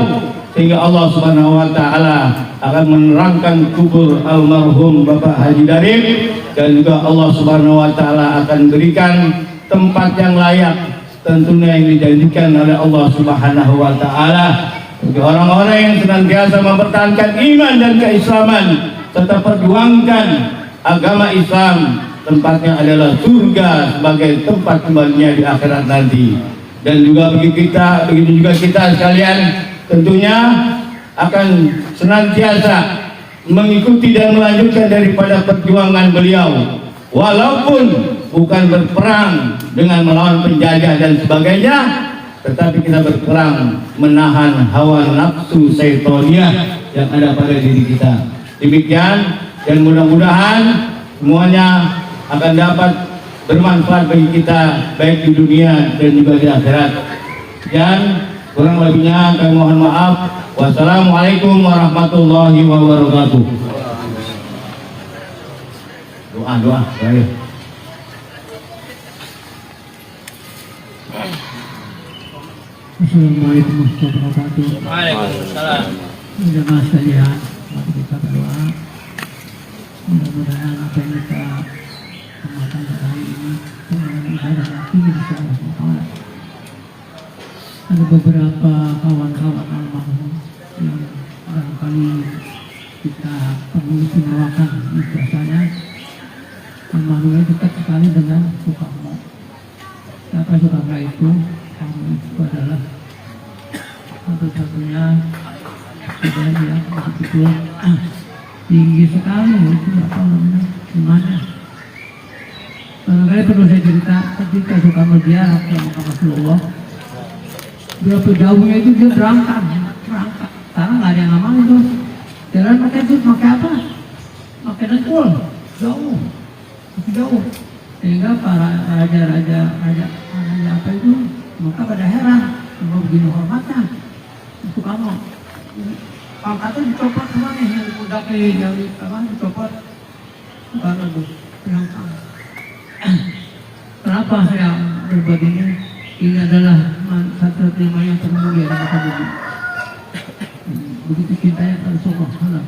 Speaker 5: sehingga Allah Subhanahu wa Ta'ala akan menerangkan kubur almarhum Bapak Haji Darif, dan juga Allah Subhanahu wa Ta'ala akan berikan tempat yang layak tentunya yang dijanjikan oleh Allah Subhanahu wa Ta'ala bagi orang-orang yang senantiasa mempertahankan iman dan keislaman serta perjuangkan agama Islam tempatnya adalah surga sebagai tempat kembalinya di akhirat nanti. Dan juga begitu juga kita sekalian tentunya akan senantiasa mengikuti dan melanjutkan daripada perjuangan beliau, walaupun bukan berperang dengan melawan penjajah dan sebagainya, tetapi kita berperang menahan hawa nafsu syaitoniah yang ada pada diri kita. Demikian, dan mudah-mudahan semuanya akan dapat bermanfaat bagi kita baik di dunia dan juga di akhirat. Dan kurang lebihnya kami mohon maaf. Wassalamualaikum warahmatullahi wabarakatuh. Doa.
Speaker 3: Assalamualaikum warahmatullahi wabarakatuh.
Speaker 1: Waalaikumsalam.
Speaker 3: Jemaah sekalian, mari kita berdoa. Mudah-mudahan apa yang kita amalkan hari ini semuanya ibadah lagi insya Allah Taala. Ada beberapa kawan-kawan almarhum yang barangkali kita perlu istimewakan. Biasanya almarhumnya dekat sekali dengan Soekarno. Siapa Soekarno itu? Itu adalah satu-satunya saudara yang betul-betul tinggi sekali, itu apa namanya, gimana? Barangkali perlu saya cerita ketika Soekarno ziarah ke makam Rasulullah, berapa jauhnya itu dia berangkat. Sekarang nggak ada yang ngamal itu. Jalan pakai apa? Pakai dengkul, jauh. Sehingga para raja apa itu, maka pada heran, mau begini hormatnya. Soekarno, pangkatnya dicopot semuanya, yang dipundaki, yang dicopot. Soekarno itu berangkat. Kenapa saya berbuat ini? Ini adalah satu tema yang termulia di mata bumi. Begitu cintanya pada Soekarno.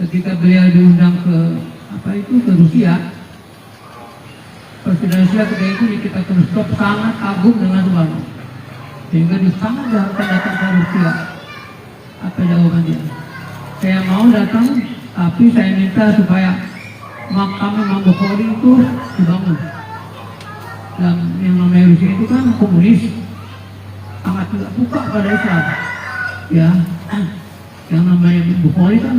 Speaker 3: Ketika beliau diundang ke Rusia, Presiden Rusia ketika itu kita terus sangat kagum dengan Soekarno, sehingga sangat diharapkan datang ke Rusia. Apa jawaban dia? Saya mau datang, tapi saya minta supaya makam Imam Bukhari itu dibangun. Dan yang namanya Rusia itu kan komunis, sangat tidak suka pada Islam. Ya, yang namanya Bukhari kan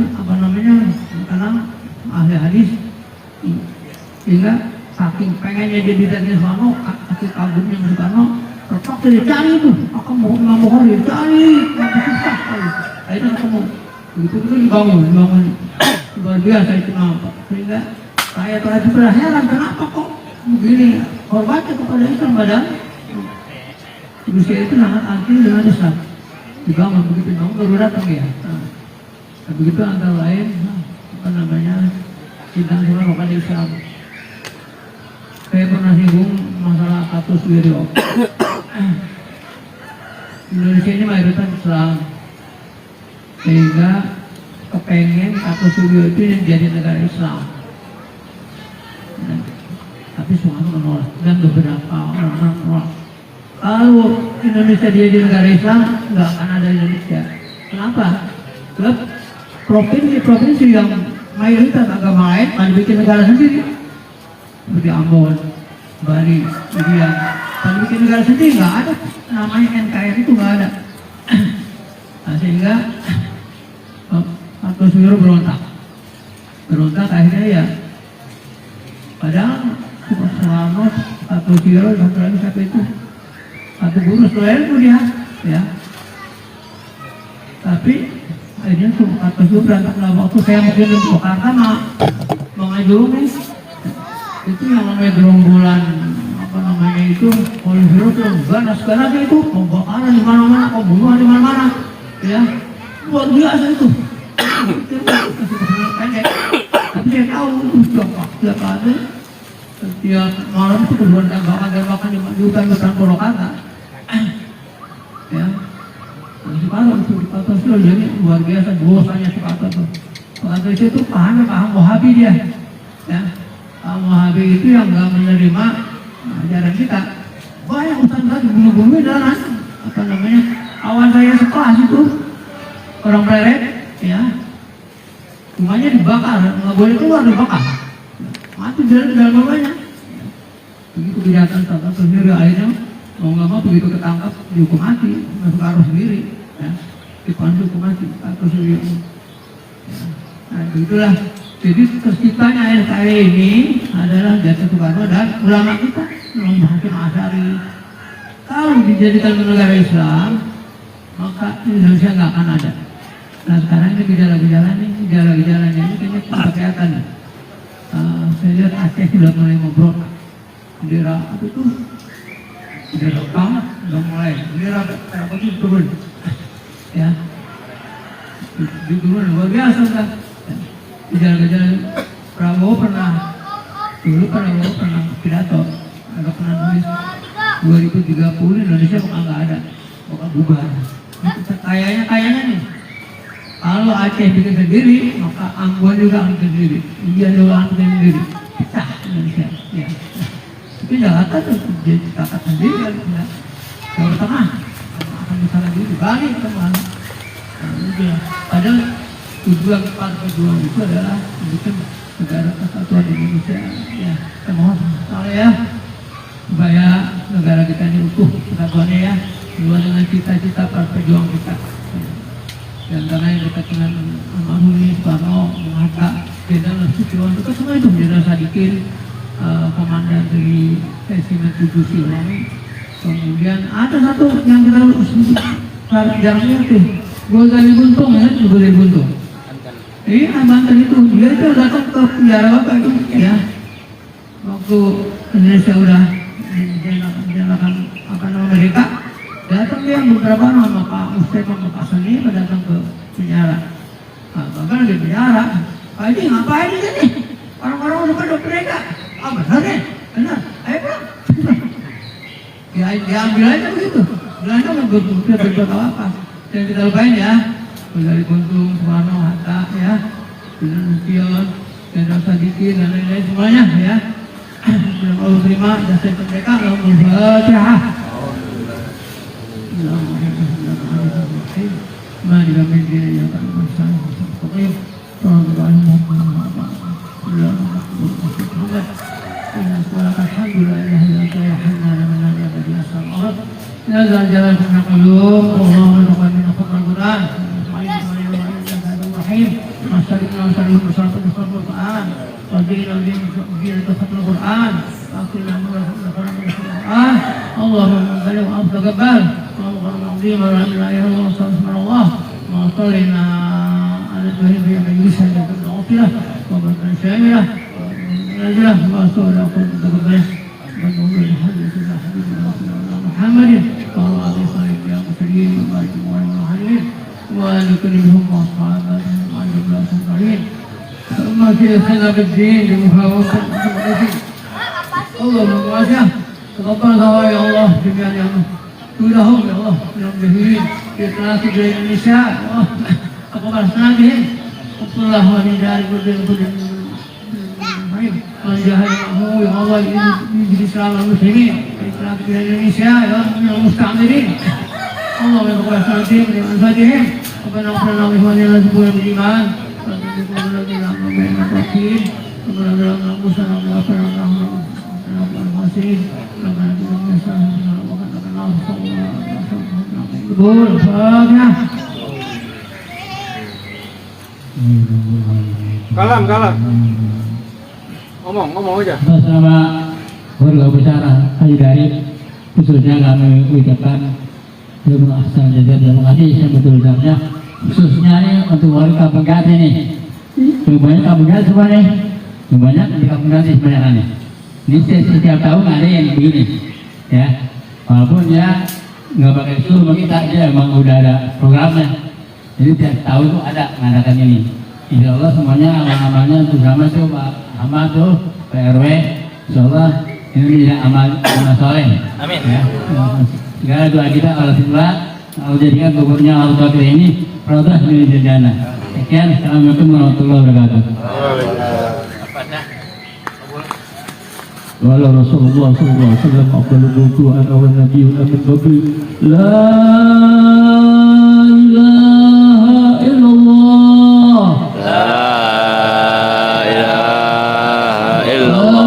Speaker 3: karena ahli hadis, sehingga saking pengennya dia ditanya Soekarno, saking kagumnya Soekarno, terpaksa dia cari itu, Imam Bukhari cari, tapi susah sekali. Akhirnya ketemu, begitu itu dibangun luar biasa itu nampak. Sehingga saya tadi heran, kenapa kok begini hormatnya kepada Islam, padahal Rusia itu sangat anti dengan Islam. Dibangun begitu bangun baru datang ya. Nah, begitu antara lain sidang Soekarno kepada Islam. Saya pernah singgung masalah status Wiryo. Indonesia ini mayoritas Islam, sehingga kepengen status Wiryo itu yang jadi negara Islam. Tapi Soekarno menolak dan beberapa orang menolak. Kalau Indonesia dia di negara Islam, nggak akan ada Indonesia. Kenapa? Sebab provinsi yang mayoritas agama lain mau bikin negara sendiri, seperti Ambon, Bali, Irian, mau bikin negara sendiri nggak ada, namanya NKRI itu nggak ada. Nah, sehingga Pak Suwiro berontak akhirnya ya. Padahal Soekarno, Pak Suwiro, satu lagi siapa itu? Satu guru setelah itu dia, ya. Tapi akhirnya Pak Suwiro berantaklah waktu saya mungkin di Jakarta mau ngajurin itu yang namanya gerombolan itu Polisi itu ganas itu pembakaran di mana-mana, pembunuhan di mana-mana, ya luar biasa itu. Pendek, tapi saya tahu itu setiap hari, setiap malam itu keluar tembakan di hutan Purwakarta, ya. Soekarno itu di Pak Suwiro jadi luar biasa dosanya Soekarno. Soekarno itu paham Wahabi dia, ya. Paham Wahabi itu yang nggak menerima ajaran kita. Banyak ustaz dibunuh-bunuh dan kawan saya sekelas itu orang Pleret, ya, rumahnya dibakar, nggak boleh keluar, dibakar mati
Speaker 4: itu dalam bawahnya. Begitu kejahatan tata sendiri akhirnya mau nggak mau begitu ketangkap dihukum mati, masuk arus sendiri, ya, dipandu hukum mati atau sendiri. Ya. Nah begitulah. Jadi terciptanya NKRI ini adalah jasa Soekarno dan ulama kita, Imam Hasyim Asy'ari. Kalau dijadikan negara Islam, maka Indonesia nggak akan ada. Nah sekarang ini gejala-gejalanya ini kayaknya tidak kelihatan. Saya lihat Aceh sudah mulai ngobrol. Bendera apa itu? Bendera Kam sudah mulai. Bendera apa itu turun. Ya, turun luar biasa kan. Gejala-gejala Prabowo pernah pidato, agak pernah nulis 2030 Indonesia bakal nggak ada, bakal bubar. Kayaknya nih. Kalau Aceh bikin sendiri, maka Ambon juga bikin sendiri, India juga bikin sendiri, pecah Indonesia. Ya. Tapi Jakarta tuh jadi kakak sendiri kan, ya. Jawa Tengah akan misalnya dulu balik teman. Padahal tujuan perjuangan itu adalah membuat negara kesatuan Indonesia. Ya, kita mohon ya supaya negara kita ini utuh kesatuannya ya, sesuai dengan cita-cita para pejuang kita. Dan karena yang dekat dengan almarhum Soekarno, Hatta, Jenderal Sudirman, itu semua itu Jenderal Sadikin, komandan dari Resimen 7 Silwangi. Kemudian ada satu yang kita jarang lihat tuh, Ghazali Buntung, ya, Ghazali Buntung. Iya, Banten itu, dia itu datang ke penjara Bapak itu, ya. Waktu Indonesia udah dinyatakan akan merdeka, datang dia beberapa nama Pak Ustaz sama Pak Sani datang ke penjara. Nah, bahkan di penjara, Pak ini ngapain di sini? Orang-orang udah pada merdeka. Ah benar ya? Benar. Ayo pulang. Ya diambil aja begitu. Belanda nggak berbuat apa. Dan kita lupain ya. Dari Buntung, Soekarno, Hatta, ya, Nasution, Jenderal Sadikin dan lain-lain semuanya, ya. Yang Allah terima jasa merdeka, Alhamdulillah. Mari kami diri yang akan bersama pokoknya Allahumma baligh wa taqabbal العظيم والحمد لله وصلى الله وصلينا على النبي في مجلس الغفرة وبركة شاملة ونجلة وصلى قد تقبل ونقول الحمد لله حبيبنا محمد وعلى آله وصحبه يا مسلمين وبارك ومحمد وآل كلهم وأصحابه وعلى الله أجمعين ثم في خلق الدين لمفاوضة اللهم واسع تقبل يا الله جميعا يا الله Tudahum ya Allah, mudah-mudahan kita di Indonesia, ya Allah, apa bahasanya ini? Alhamdulillah dari budaya baik, menjahayahu ya Allah ini jadi selalu muslimin, kita di Indonesia ya, yang mustamirin. Allah yang berkuasa dengan saja, apa nama namanya adalah sebuah beriman, dan itu adalah dalam nama Al-Fatih, kepada dalam Musa nama apa nama Al-Masih, nama Musa Kalam. Ngomong aja.
Speaker 3: Bersama keluarga besar Haji Darif, khususnya kami ucapkan terima kasih sebetulnya khususnya nih untuk warga Kampung Gati nih. Banyak Kampung Gati semua nih, banyak di Kampung Gati sebenarnya nih. Ini setiap tahun ada yang begini, ya. Walaupun ya nggak pakai suruh kita, dia emang udah ada programnya. Jadi tiap tahun tuh ada mengadakan ini. Insya Allah semuanya amal-amalnya bersama tuh Pak Ahmad tuh, Pak RW. Insya Allah ini bisa amal soleh. Amin. Ya. Segala doa kita alhamdulillah Allah jadikan kuburnya Allah ini rodah dari jannah. Sekian, assalamualaikum warahmatullahi wabarakatuh. وعلى رسول الله صلى الله عليه وسلم أفضل الوضوء أنا والنبي من قبل لا إله إلا الله لا إله إلا الله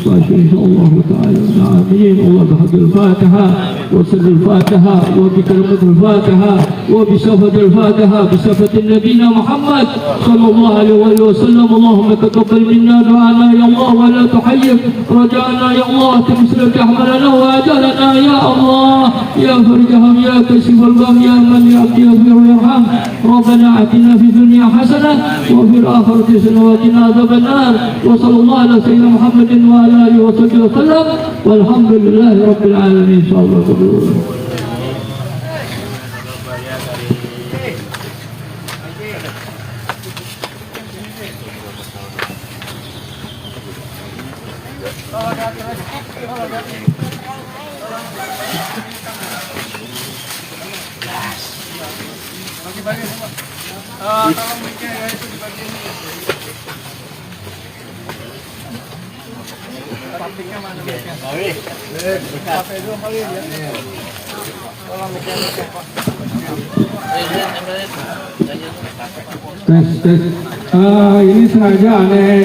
Speaker 3: 2016 إن شاء الله تعالى. آمين. الله بحق الفاتحة وسر الفاتحة وبكلمة الفاتحة وبصفة الفاتحة بصفة نبينا محمد صلى الله عليه وسلم. اللهم تقبل منا دعانا يا الله ولا تحيب رجعنا يا الله تمسلك أحملنا وأجلنا يا الله يا فرج هم يا كشف الغم يا من يغفر ويرحم. ربنا آتنا في الدنيا حسنة وفي الآخرة حسنة وقنا عذاب النار. وصلى الله على سيدنا محمد وعلى آله وصحبه وسلم والحمد لله رب العالمين. إن شاء الله.
Speaker 4: Tes. Ini sengaja aneh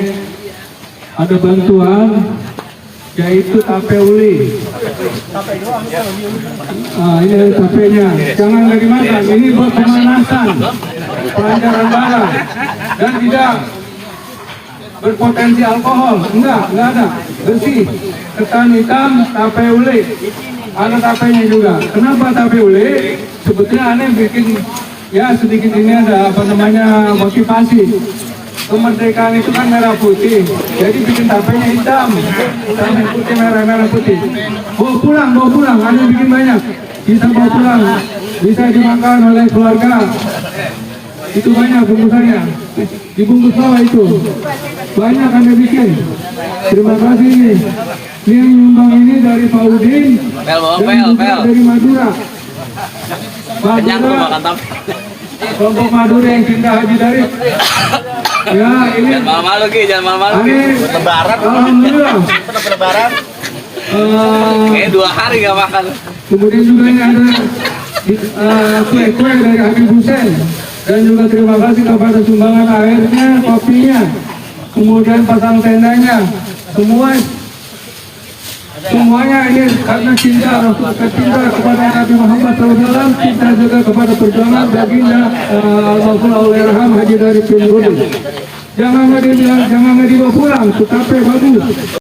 Speaker 4: ada bantuan yaitu tape uli. Ini ada tapenya. Jangan lagi makan. Ini buat pemanasan, pelancaran darah dan tidak berpotensi alkohol. Enggak ada. Bersih. Ketan hitam, tape uli. Ada tapenya juga. Kenapa tape uli? Sebetulnya aneh bikin ya sedikit ini ada motivasi. Kemerdekaan itu kan merah putih, jadi bikin tapenya hitam putih, merah putih. Bawa pulang, ada bikin banyak, bisa bawa pulang, bisa dimakan oleh keluarga. Itu banyak bungkusannya, dibungkus bawah itu, banyak Anda bikin. Terima kasih ini yang nyumbang ini dari Pak Udin dan juga dari Madura. Kelompok Madura yang cinta Haji Darif. Ya ini jangan malu-malu Ki, lebaran. Alhamdulillah. Lebaran. Kayak 2 hari gak makan. Kemudian juga ini ada kue-kue dari Habib Hussein. Dan juga terima kasih kepada sumbangan airnya, kopinya, kemudian pasang tendanya, semuanya ini karena cinta kepada Nabi Muhammad SAW, cinta juga kepada perjuangan baginda Al-Mahfuz Haji Darif bin Rudi. Jangan dibawa pulang, tetapi bagus.